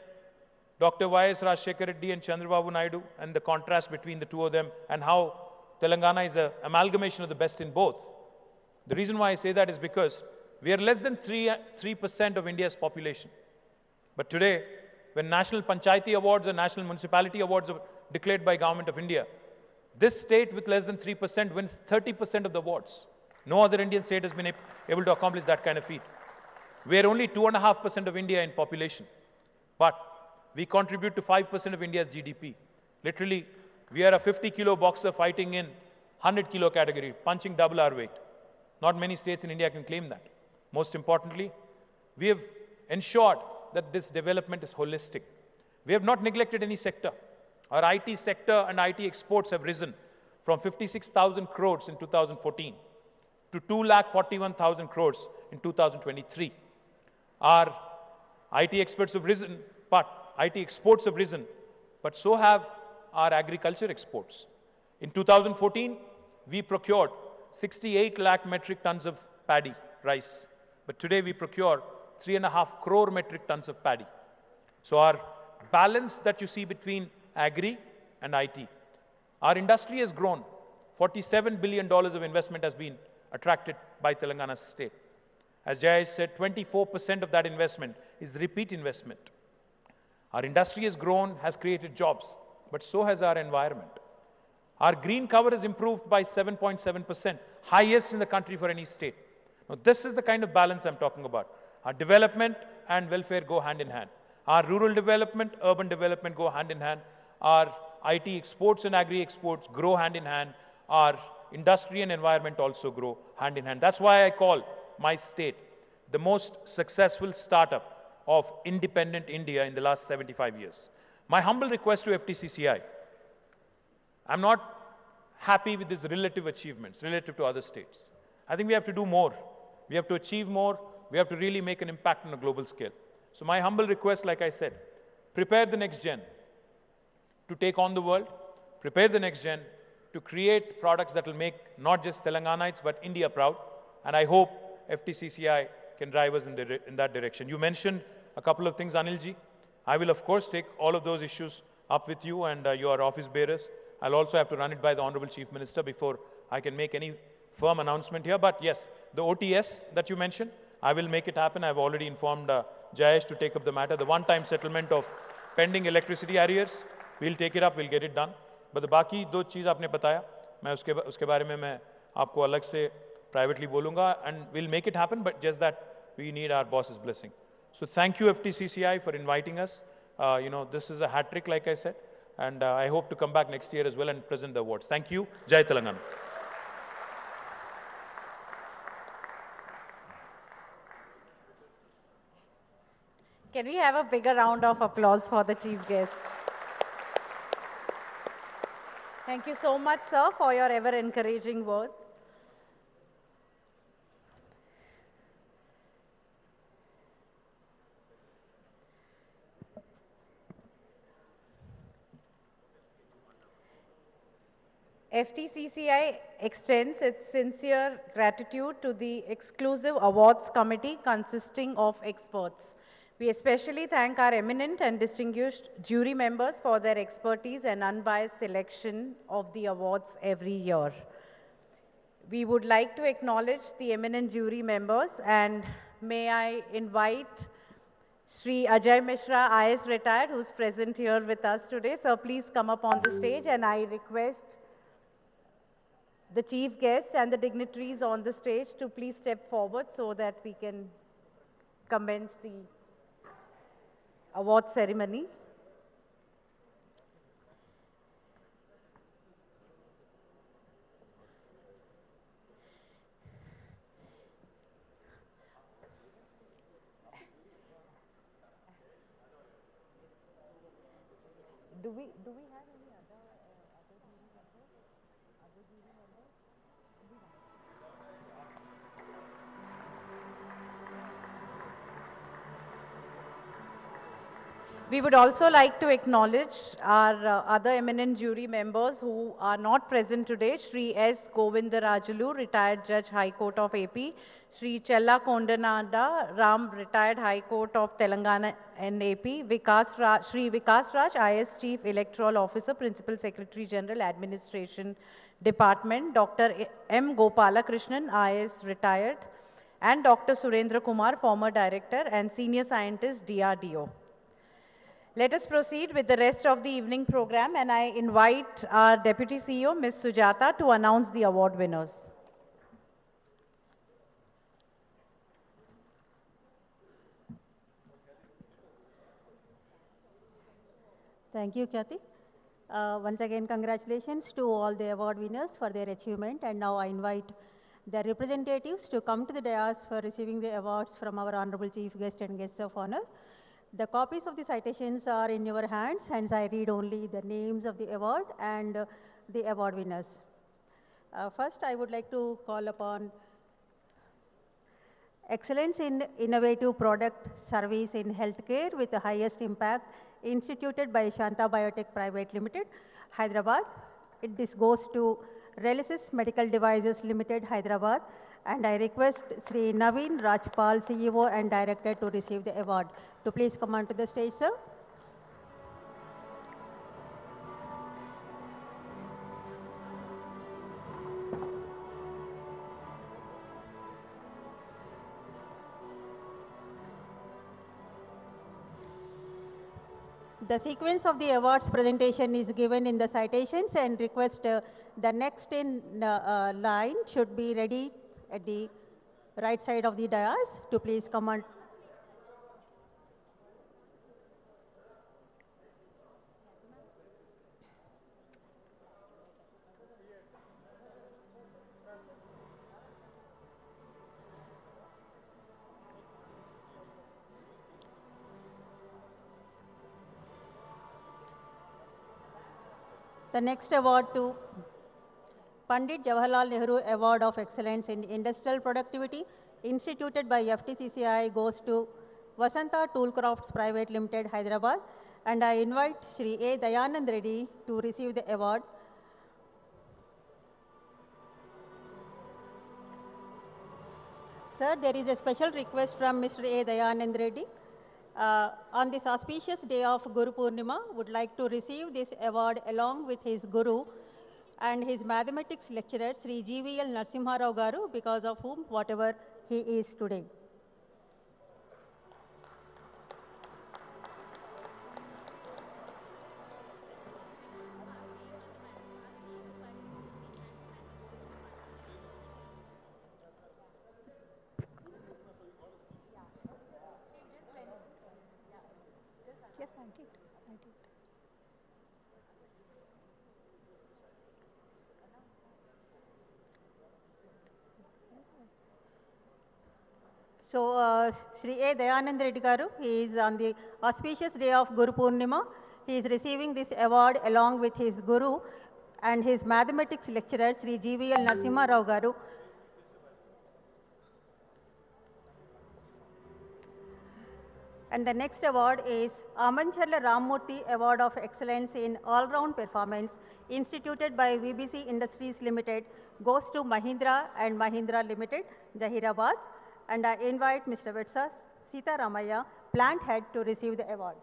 Dr. Y.S. Rajshekar Reddy and Chandrababu Naidu, and the contrast between the two of them, and how Telangana is an amalgamation of the best in both. The reason why I say that is because we are less than 3% of India's population. But today, when National Panchayati Awards and National Municipality Awards are declared by Government of India, this state with less than 3% wins 30% of the awards. No other Indian state has been able to accomplish that kind of feat. We are only 2.5% of India in population, but we contribute to 5% of India's GDP. Literally, we are a 50-kilo boxer fighting in 100-kilo category, punching double our weight. Not many states in India can claim that. Most importantly, we have ensured that this development is holistic. We have not neglected any sector. Our IT sector and IT exports have risen from 56,000 crores in 2014 to 2,41,000 crores in 2023. Our IT exports have risen, but so have our agriculture exports. In 2014, we procured 68 lakh metric tons of paddy, rice. But today we procure 3.5 crore metric tons of paddy. So our balance that you see between agri and IT. Our industry has grown. $47 billion of investment has been attracted by Telangana state. As Jay said, 24% of that investment is repeat investment. Our industry has grown, has created jobs, but so has our environment. Our green cover has improved by 7.7%, highest in the country for any state. Now, this is the kind of balance I'm talking about. Our development and welfare go hand in hand. Our rural development, urban development go hand in hand. Our IT exports and agri exports grow hand in hand. Our industry and environment also grow hand in hand. That's why I call my state the most successful startup of independent India in the last 75 years. My humble request to FTCCI, I'm not happy with these relative achievements relative to other states. I think we have to do more. We have to achieve more. We have to really make an impact on a global scale. So my humble request, like I said, prepare the next gen to take on the world. Prepare the next gen to create products that will make not just Telanganites, but India proud. And I hope FTCCI can drive us in that direction. You mentioned a couple of things, Anilji. I will, of course, take all of those issues up with you and your office bearers. I'll also have to run it by the Honorable Chief Minister before I can make any firm announcement here. But yes, the OTS that you mentioned, I will make it happen. I've already informed Jayesh to take up the matter. The one-time settlement of pending electricity arrears, we'll take it up, we'll get it done. But the बाकी दो चीज़ आपने बताया, मैं उसके बारे में मैं आपको अलग से privately बोलूँगा, and we'll make it happen, but just that we need our boss's blessing. So thank you FTCCI for inviting us. This is a hat trick, like I said, and I hope to come back next year as well and present the awards. Thank you. Jai Telangana. Can we have a bigger round of applause for the chief guest? Thank you so much, sir, for your ever encouraging words. FTCCI extends its sincere gratitude to the exclusive awards committee consisting of experts. We especially thank our eminent and distinguished jury members for their expertise and unbiased selection of the awards every year. We would like to acknowledge the eminent jury members, and may I invite Shri Ajay Mishra, IS retired, who's present here with us today. Sir, please come up on the stage, and I request the chief guest and the dignitaries on the stage to please step forward so that we can commence the award ceremony. Do we have any other jury members? Other jury members? We would also like to acknowledge our other eminent jury members who are not present today. Shri S. Govindarajulu, retired Judge, High Court of AP. Shri Chella Kondanada Ram, retired High Court of Telangana and AP. Shri Vikas Raj, IS Chief Electoral Officer, Principal Secretary General, Administration Department. Dr. M. Gopalakrishnan, IS retired. And Dr. Surendra Kumar, former Director and Senior Scientist, DRDO. Let us proceed with the rest of the evening program, and I invite our Deputy CEO, Ms. Sujata, to announce the award winners. Thank you, Kathy. Once again, congratulations to all the award winners for their achievement, and now I invite their representatives to come to the dais for receiving the awards from our Honorable Chief Guest and Guests of Honor. The copies of the citations are in your hands, hence I read only the names of the award and the award winners. First, I would like to call upon Excellence in Innovative Product Service in Healthcare with the Highest Impact, instituted by Shanta Biotech Private Limited, Hyderabad. This goes to Relicis Medical Devices Limited, Hyderabad. And I request Sri Naveen Rajpal, CEO and Director, to receive the award. To please come onto the stage, sir. The sequence of the awards presentation is given in the citations, and request the next in line should be ready at the right side of the dais to please come on. The next award to Pandit Jawaharlal Nehru Award of Excellence in Industrial Productivity, instituted by FTCCI, goes to Vasanta Toolcrafts Private Limited, Hyderabad. And I invite Shri A. Dayanand Reddy to receive the award. Sir, there is a special request from Mr. A. Dayanand Reddy. On this auspicious day of Guru Purnima, would like to receive this award along with his Guru and his mathematics lecturer, Sri GVL Narasimha Rao Garu, because of whom whatever he is today. Yes, I did. So, Sri A. Dayanand Reddy Garu, he is on the auspicious day of Guru Purnima. He is receiving this award along with his Guru and his mathematics lecturer, Sri GVL Narasimha Rao Garu. And the next award is Amancharla Rammurthy Award of Excellence in All-Round Performance, instituted by VBC Industries Limited, goes to Mahindra and Mahindra Limited, Zahirabad. And I invite Mr. Vetsa Sita Ramaya, plant head, to receive the award.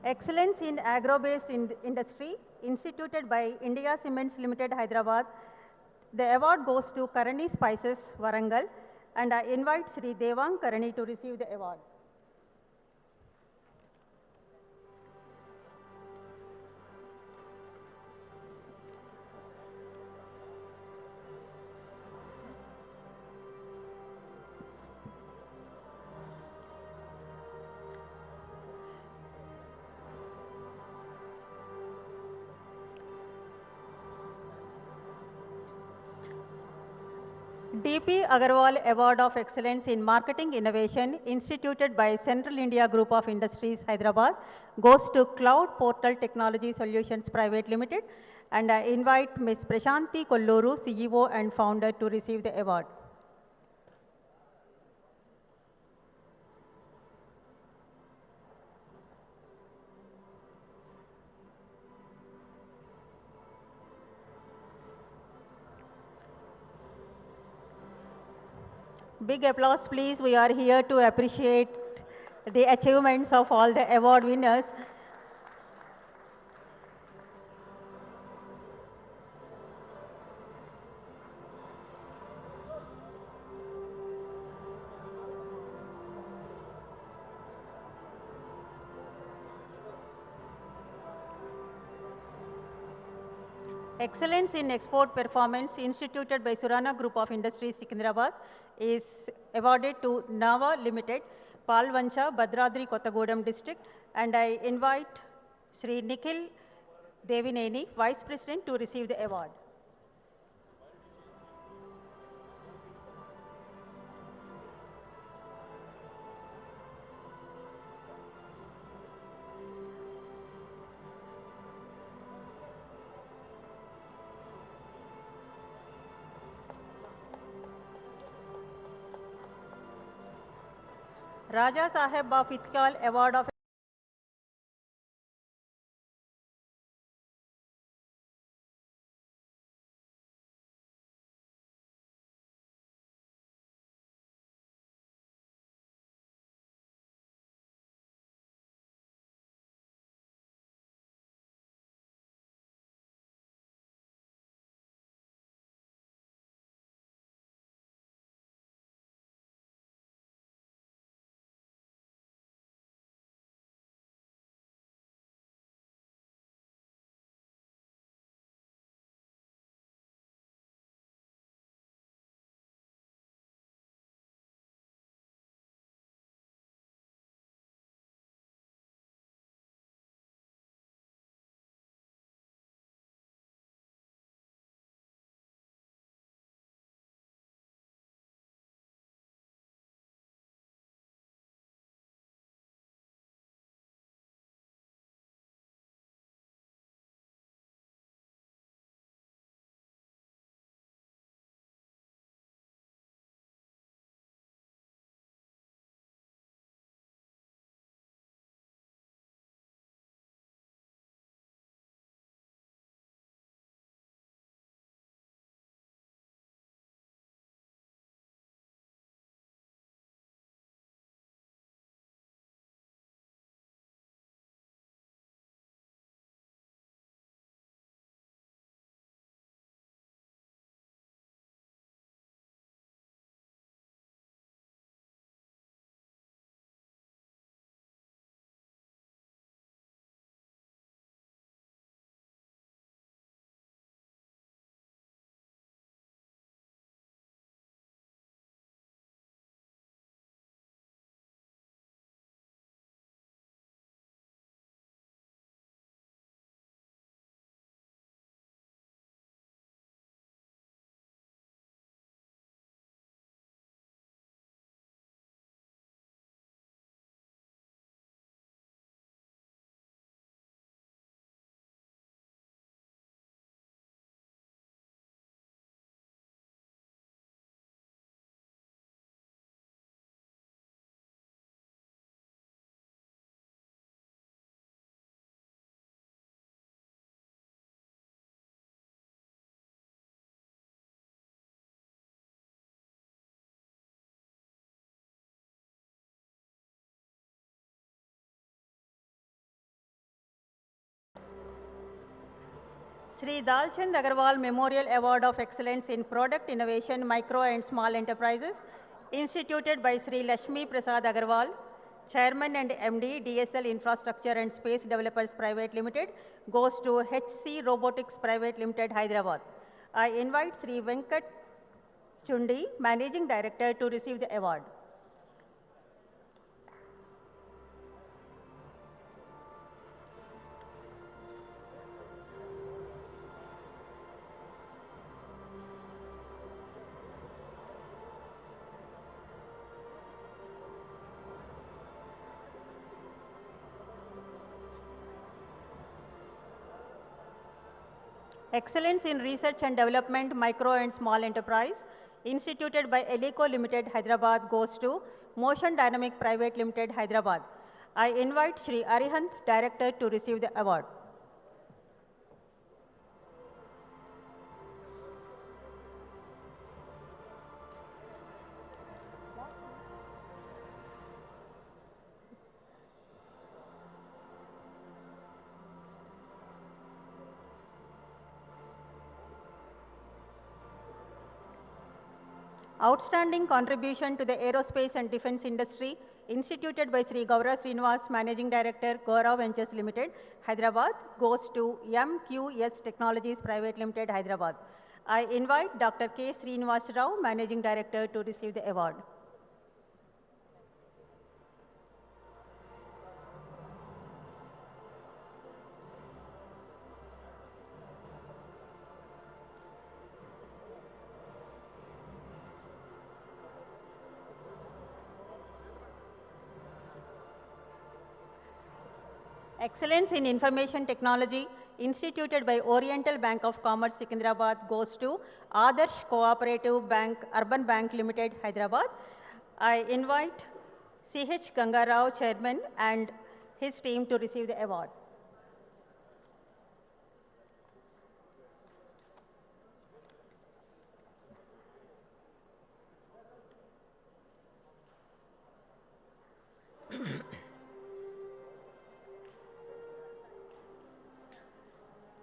Excellence in Agro-Based Industry, instituted by India Cements Limited, Hyderabad. The award goes to Karani Spices, Warangal, and I invite Sri Devang Karani to receive the award. DP Agarwal Award of Excellence in Marketing Innovation, instituted by Central India Group of Industries, Hyderabad, goes to Cloud Portal Technology Solutions Private Limited, and I invite Ms. Prashanti Kolluru, CEO and founder, to receive the award. Big applause, please. We are here to appreciate the achievements of all the award winners. Excellence in Export Performance, instituted by Surana Group of Industries, Secunderabad, is awarded to Nava Limited, Palvancha, Bhadradri, Kottagudem district, and I invite Sri Nikhil Devineni, Vice President, to receive the award. Raja Saheb of Itkal Award of Sri Dalchand Agarwal Memorial Award of Excellence in Product Innovation, Micro and Small Enterprises, instituted by Sri Lakshmi Prasad Agarwal, Chairman and MD, DSL Infrastructure and Space Developers Private Limited, goes to HICC Robotics Private Limited, Hyderabad. I invite Sri Venkat Chundi, Managing Director, to receive the award. Excellence in Research and Development, Micro and Small Enterprise, instituted by Elico Limited, Hyderabad, goes to Motion Dynamic Private Limited, Hyderabad. I invite Sri Arihant, Director, to receive the award. Outstanding contribution to the aerospace and defense industry, instituted by Sri Gaura Srinivas, Managing Director, Gaura Ventures Limited, Hyderabad, goes to MQS Technologies Private Limited, Hyderabad. I invite Dr. K. Srinivas Rao, Managing Director, to receive the award. Excellence in Information Technology, instituted by Oriental Bank of Commerce, Secunderabad, goes to Adarsh Cooperative Bank, Urban Bank Limited, Hyderabad. I invite C.H. Gangarao, Chairman, and his team to receive the award.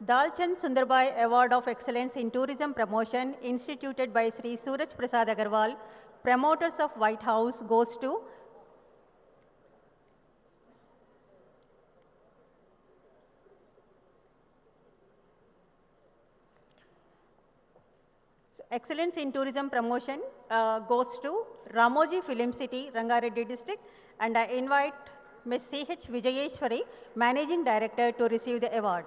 Dalchand Sundarbai Award of Excellence in Tourism Promotion, instituted by Sri Suraj Prasad Agarwal, promoters of White House, goes to Excellence in Tourism Promotion goes to Ramoji Film City, Rangareddy District, and I invite Ms. C.H. Vijayeshwari, Managing Director, to receive the award.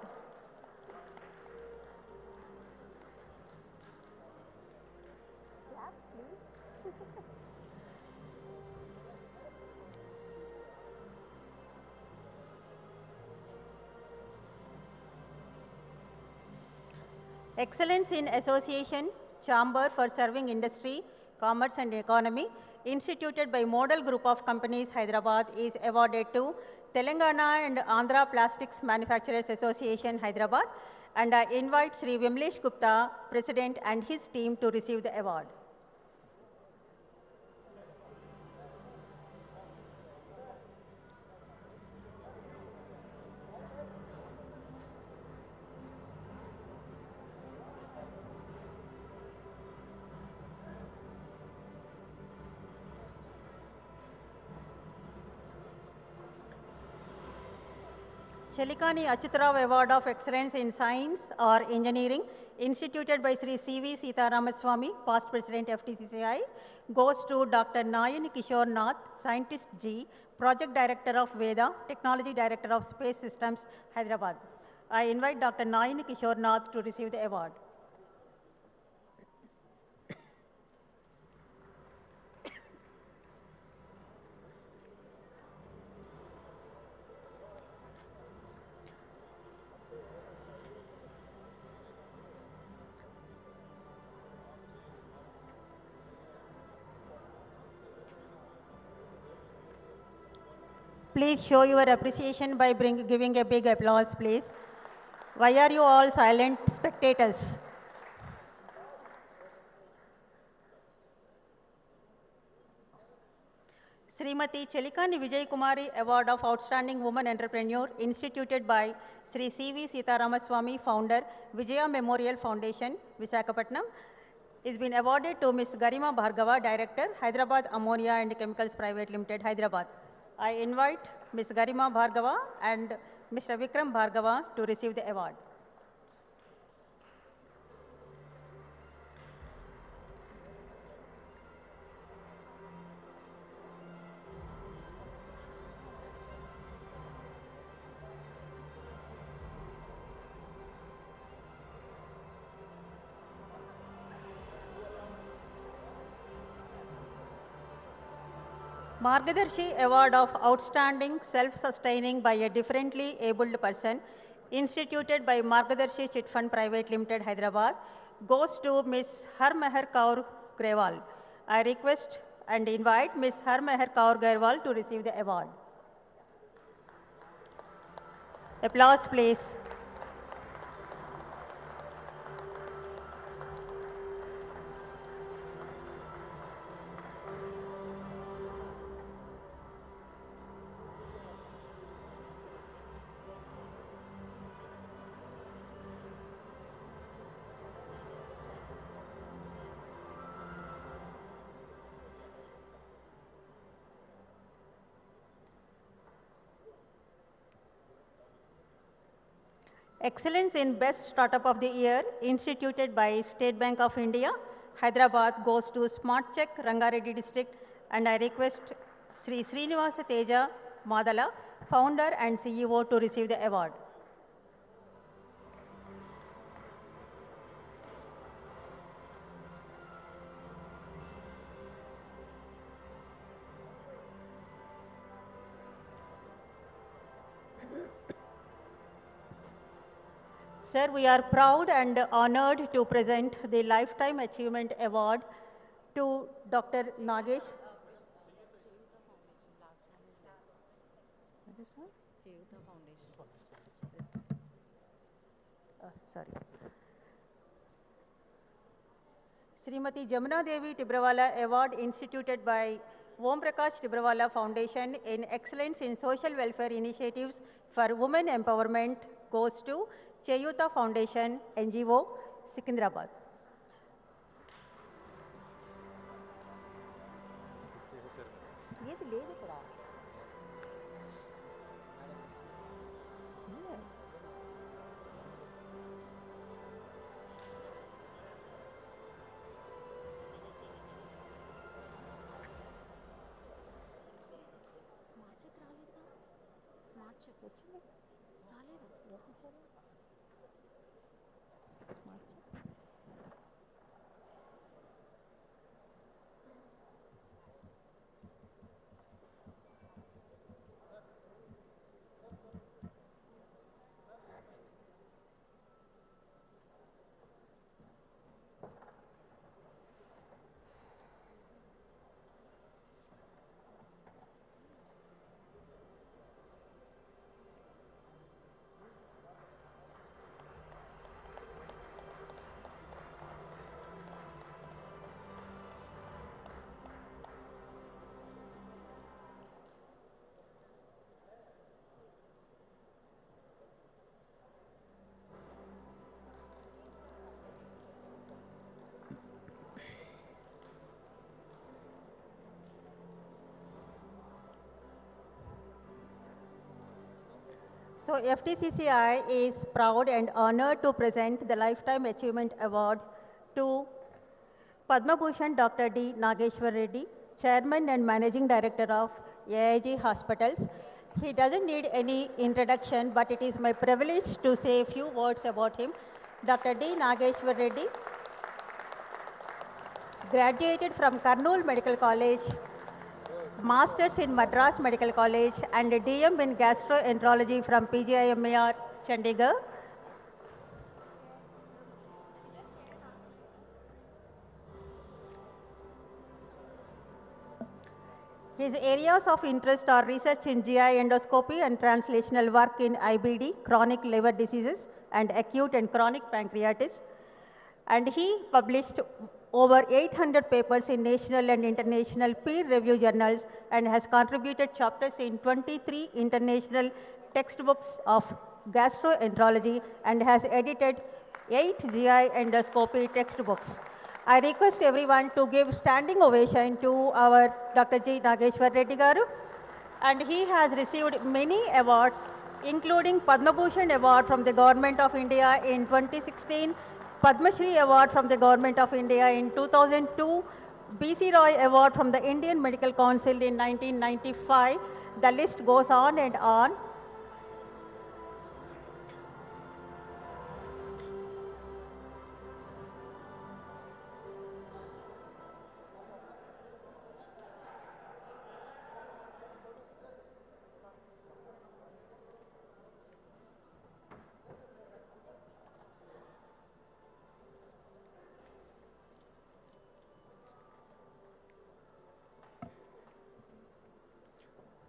Excellence in Association, Chamber for Serving Industry, Commerce and Economy, instituted by Model Group of Companies, Hyderabad, is awarded to Telangana and Andhra Plastics Manufacturers Association, Hyderabad, and I invite Sri Vimlesh Gupta, President, and his team to receive the award. Chelikani Achutarao Award of Excellence in Science or Engineering, instituted by Sri C.V. Sitaramaswamy, past President FTCCI, goes to Dr. Nayan Kishore Nath, Scientist G, Project Director of Veda, Technology Director of Space Systems, Hyderabad. I invite Dr. Nayan Kishore Nath to receive the award. Please show your appreciation by giving a big applause, please. Why are you all silent spectators? Sri Srimati Chelikani Vijay Kumari Award of Outstanding Woman Entrepreneur instituted by Sri C.V. Sitaramaswamy, founder, Vijaya Memorial Foundation, Visakhapatnam, is been awarded to Ms. Garima Bhargava, Director, Hyderabad Ammonia and Chemicals Private Limited, Hyderabad. I invite Ms. Garima Bhargava and Mr. Vikram Bhargava to receive the award. Margadarshi Award of Outstanding Self-Sustaining by a Differently Abled Person, instituted by Margadarshi Chit Fund Private Limited, Hyderabad, goes to Ms. Harmeher Kaur Grewal. I request and invite Ms. Harmeher Kaur Grewal to receive the award. Applause, please. Excellence in Best Startup of the Year, instituted by State Bank of India, Hyderabad, goes to Smart Check, Rangareddy District, and I request Sri Srinivasa Teja Madala, founder and CEO, to receive the award. Sir, we are proud and honored to present the Lifetime Achievement Award to Dr. Nagesh. Sorry. Srimati Jamuna Devi Tibrawala Award instituted by Om Prakash Tibrawala Foundation in Excellence in Social Welfare Initiatives for Women Empowerment goes to Cheyuta Foundation, NGO, Secunderabad. So FTCCI is proud and honored to present the Lifetime Achievement Award to Padma Bhushan Dr. D. Nageshwar Reddy, Chairman and Managing Director of AIG Hospitals. He doesn't need any introduction, but it is my privilege to say a few words about him. Dr. D. Nageshwar Reddy graduated from Kurnool Medical College, Masters in Madras Medical College, and a DM in Gastroenterology from PGIMER, Chandigarh. His areas of interest are research in GI endoscopy and translational work in IBD, chronic liver diseases, and acute and chronic pancreatitis. And he published over 800 papers in national and international peer review journals and has contributed chapters in 23 international textbooks of gastroenterology and has edited 8 GI endoscopy textbooks. I request everyone to give standing ovation to our Dr. G. Nageshwar Reddy Garu, and he has received many awards including Padma Bhushan Award from the Government of India in 2016, Padma Shri Award from the Government of India in 2002, BC Roy Award from the Indian Medical Council in 1995. The list goes on and on.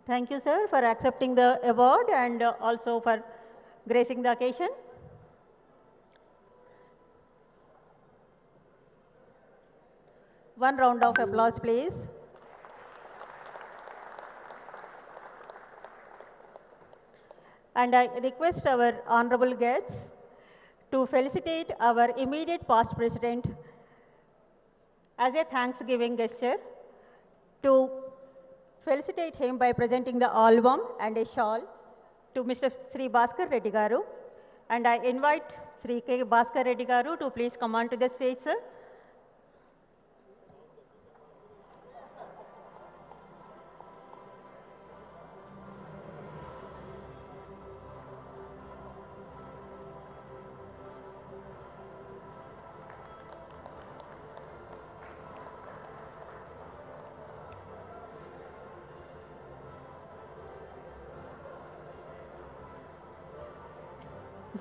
Thank you, sir, for accepting the award and also for gracing the occasion. One round of applause, please. And I request our honorable guests to felicitate our immediate past president as a thanksgiving gesture, to felicitate him by presenting the album and a shawl to Mr. Sri Bhaskar Reddy Garu. And I invite Sri K. Bhaskar Reddy Garu to please come on to the stage, sir.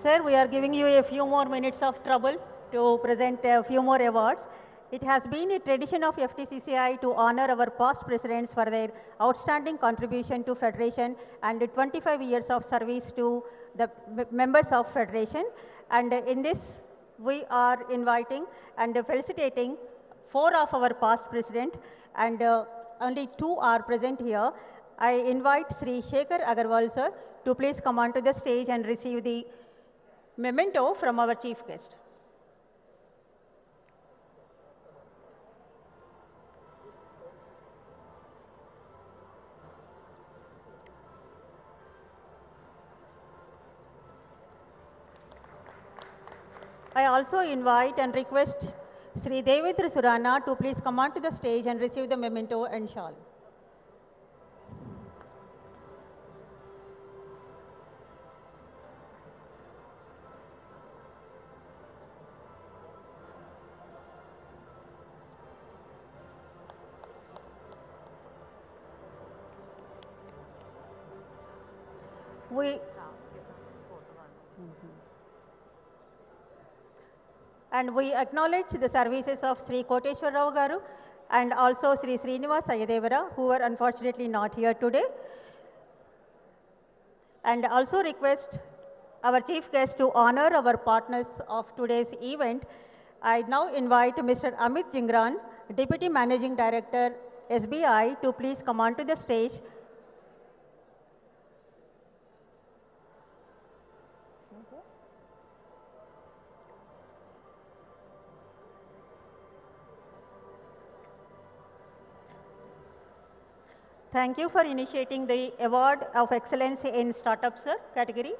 Sir, we are giving you a few more minutes of trouble to present a few more awards. It has been a tradition of FTCCI to honor our past presidents for their outstanding contribution to Federation and 25 years of service to the members of Federation. And in this, we are inviting and felicitating 4 of our past presidents, and only 2 are present here. I invite Sri Shekhar Agarwal, sir, to please come on to the stage and receive the memento from our chief guest. I also invite and request Sri Devendra Surana to please come on to the stage and receive the memento and shawl. And we acknowledge the services of Sri Koteshwar Rao Garu and also Sri Srinivas Ayadevara, who are unfortunately not here today. And also request our chief guest to honor our partners of today's event. I now invite Mr. Amit Jingran, Deputy Managing Director, SBI, to please come on to the stage. Thank you for initiating the Award of Excellence in Startups, sir, category.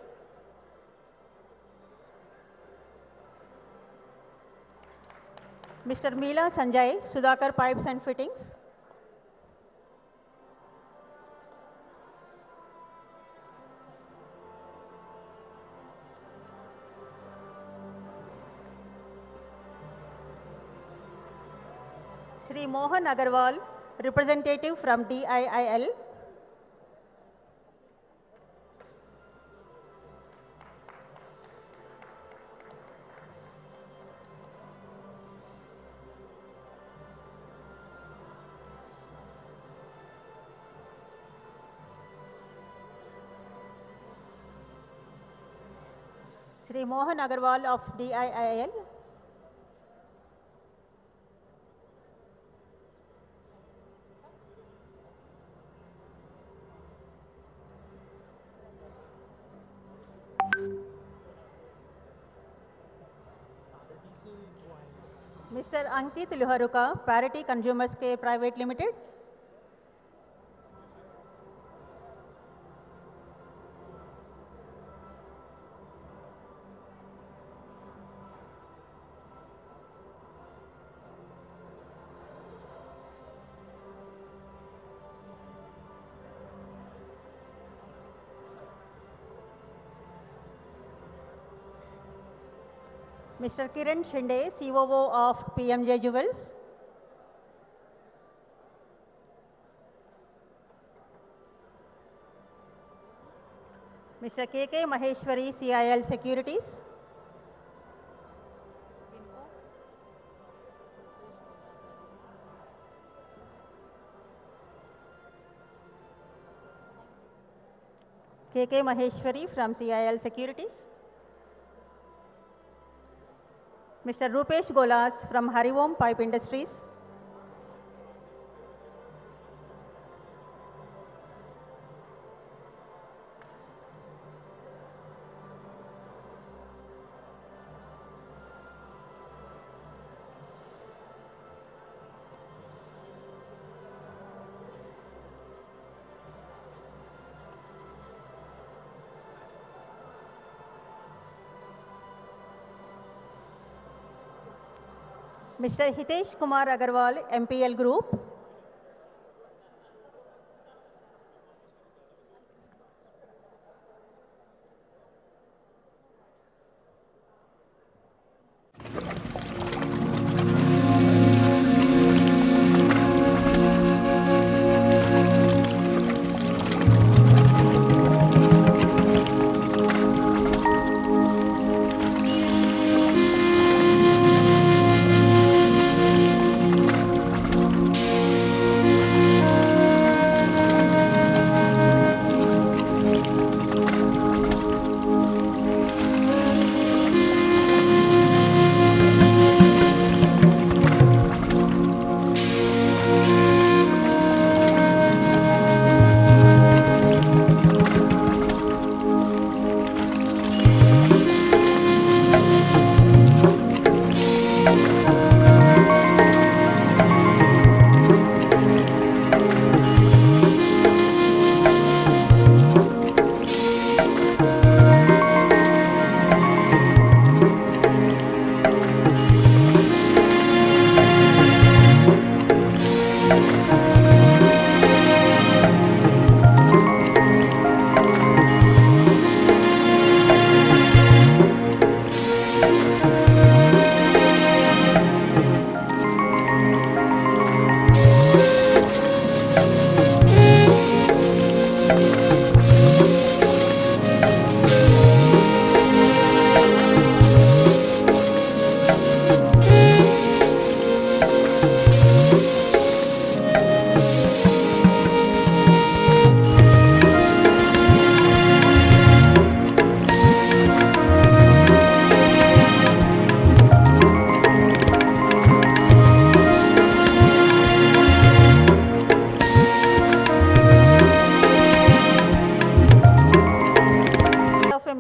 Mr. Meela Sanjay, Sudhakar Pipes and Fittings. Sri Mohan Agarwal, representative from DIIL. Sri Mohan Agarwal of DIIL. Mr. Ankit Luharuka, Parity Consumers Care Private Limited. Mr. Kiran Shinde, COO of PMJ Jewels. Mr. KK Maheshwari, CIL Securities. KK Maheshwari from CIL Securities. Mr. Rupesh Golas from Harivom Pipe Industries. Mr. Hitesh Kumar Agarwal, MPL Group.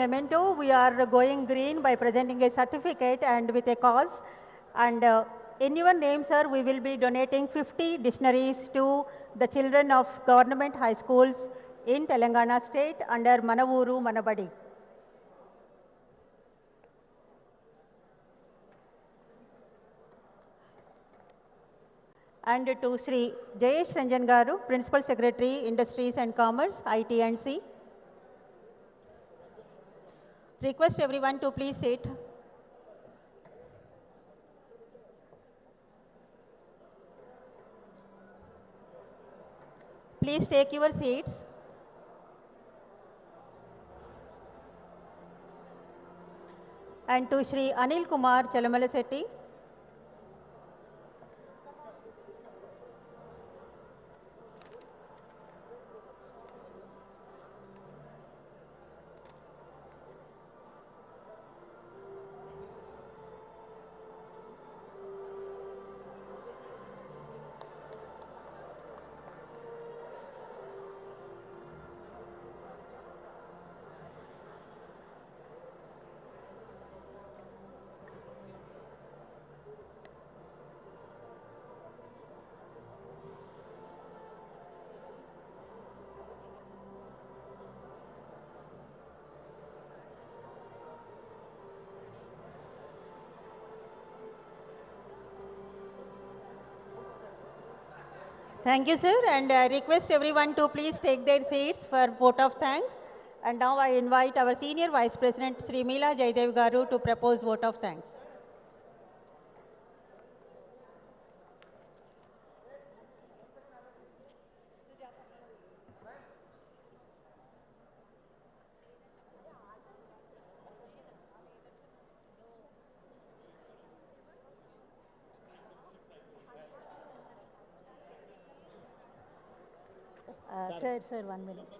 Memento, we are going green by presenting a certificate and with a cause. And in your name, sir, we will be donating 50 dictionaries to the children of government high schools in Telangana state under Manavuru Manabadi. And to Sri Jayesh Ranjan Garu, Principal Secretary, Industries and Commerce, IT&C. Request everyone to please sit. Please take your seats. And to Shri Anil Kumar Chalamalasetti. Thank you, sir. And I request everyone to please take their seats for vote of thanks. And now I invite our Senior Vice President, Sri Meela Jaidev Garu, to propose vote of thanks. Sir, 1 minute.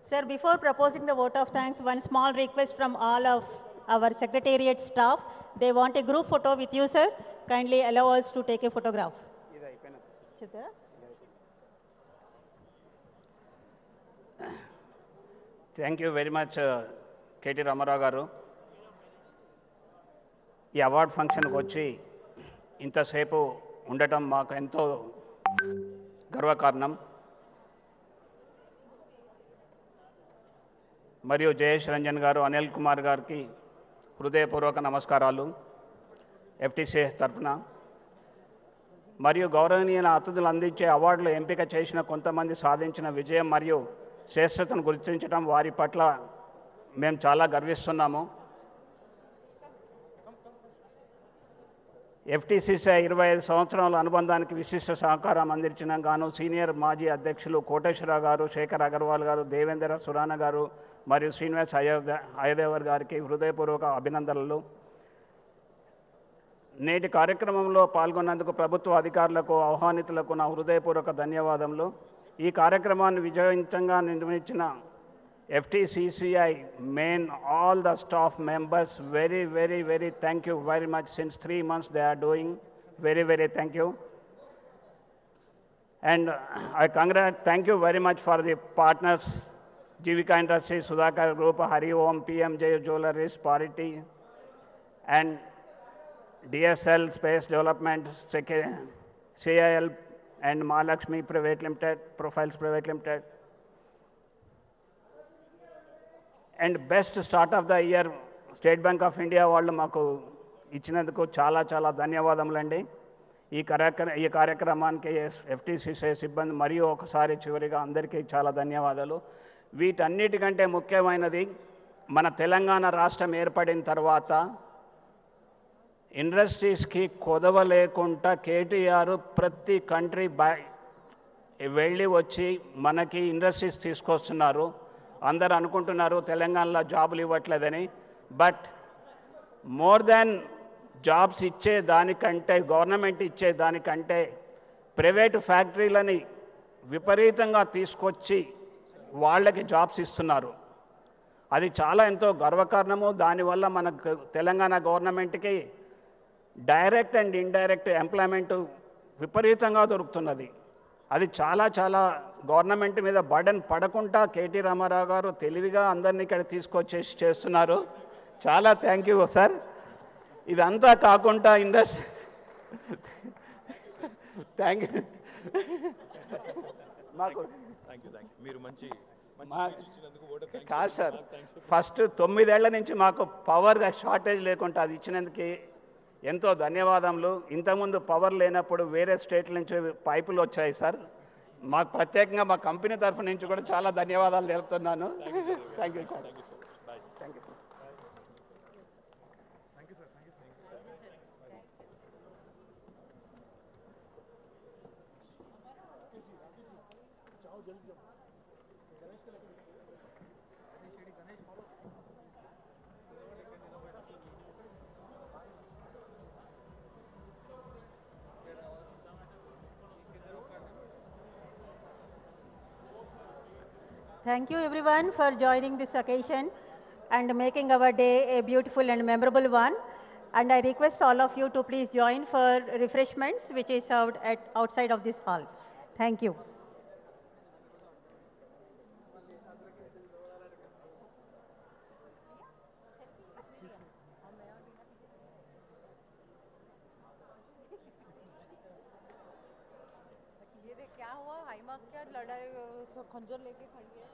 Sir, before proposing the vote of thanks, one small request from all of our secretariat staff. They want a group photo with you, sir. Kindly allow us to take a photograph. చెప్తారా? Thank you very much KT Rama Rao గారు. ఈ award ఫంక్షన్కి వచ్చి ఇంతసేపు ఉండటం మాకు ఎంతో గర్వకారణం. మరియు జయేష్ రంజన్ గారు, అనిల్ కుమార్ గారికి హృదయపూర్వక నమస్కారాలు FTCCI తరఫున. మరియు గౌరవనీయ అతిథులు అందించే అవార్డులు ఎంపిక చేసిన కొంతమంది సాధించిన విజయం మరియు శ్రేష్టతను గుర్తించడం వారి పట్ల మేము చాలా గర్విస్తున్నాము. FTCCI 25 సంవత్సరాల అనుబంధానికి విశిష్ట సహకారం అందించిన గాను సీనియర్ మాజీ అధ్యక్షులు కోటేశ్వరరావు గారు, శేఖర్ అగర్వాల్ గారు, దేవేంద్ర సురాన గారు మరియు శ్రీనివాస్ అయ్యదేవర్ గారికి హృదయపూర్వక అభినందనలు. నేటి కార్యక్రమంలో పాల్గొన్నందుకు ప్రభుత్వ అధికారులకు, ఆహ్వానితులకు నా హృదయపూర్వక ధన్యవాదములు. ఈ కార్యక్రమాన్ని విజయవంతంగా నిర్వహించిన FTCCI main all the staff members very thank you very much. Since 3 months they are doing very thank you. And I thank you very much for the partners Jivika Industries, Sudhakar Group, Hari Om, PMJ Jewelries, Parity, and DSL Space Development, CIL, and Mahalakshmi Private Limited, Profiles Private Limited. And best start of the year state bank of India వాళ్ళు మాకు ఇచ్చినందుకు చాలా ధన్యవాదములండి. ఈ కార్యక్రమానికి FTCCI సిబ్బంది మరియు ఒకసారి చివరిగా అందరికీ చాలా ధన్యవాదాలు. వీటన్నిటికంటే ముఖ్యమైనది మన తెలంగాణ రాష్ట్రం ఏర్పడిన తర్వాత ఇండస్ట్రీస్కి కొదవ లేకుండా KTR ప్రతి కంట్రీ వెళ్ళి వచ్చి మనకి ఇండస్ట్రీస్ తీసుకొస్తున్నారు. అందరూ అనుకుంటున్నారు తెలంగాణలో జాబులు ఇవ్వట్లేదని. బట్ మోర్ దాన్ జాబ్స్ ఇచ్చే దానికంటే, గవర్నమెంట్ ఇచ్చే దానికంటే ప్రైవేటు ఫ్యాక్టరీలని విపరీతంగా తీసుకొచ్చి వాళ్ళకి జాబ్స్ ఇస్తున్నారు. అది చాలా ఎంతో గర్వకారణము. దానివల్ల మనకు తెలంగాణ గవర్నమెంట్కి డైరెక్ట్ అండ్ ఇండైరెక్ట్ ఎంప్లాయ్మెంట్ విపరీతంగా దొరుకుతున్నది. అది చాలా గవర్నమెంట్ మీద బర్డెన్ పడకుండా కేటీ రామారావు గారు తెలివిగా అందరినీ ఇక్కడ తీసుకొచ్చేసి చేస్తున్నారు. చాలా థ్యాంక్ యూ సార్. ఇదంతా కాకుండా ఇండస్ట్రీ థ్యాంక్ యూ మాకు మీరు మంచి కాదు సార్. ఫస్ట్ 9 ఏళ్ల నుంచి మాకు పవర్ షార్టేజ్ లేకుండా అది ఇచ్చినందుకు ఎంతో ధన్యవాదములు. ఇంతకుముందు పవర్ లేనప్పుడు వేరే స్టేట్ల నుంచి పైపులు వచ్చాయి సార్. మాకు ప్రత్యేకంగా మా కంపెనీ తరఫు నుంచి కూడా చాలా ధన్యవాదాలు తెలుపుతున్నాను. Thank you sir. Thank you sir. Thank you everyone for joining this occasion and making our day a beautiful and memorable one. And I request all of you to please join for refreshments which is served at outside of this hall. Thank you. ये देख क्या हुआ, हाइमा क्या लड़ाई खंजर लेके खड़ी है.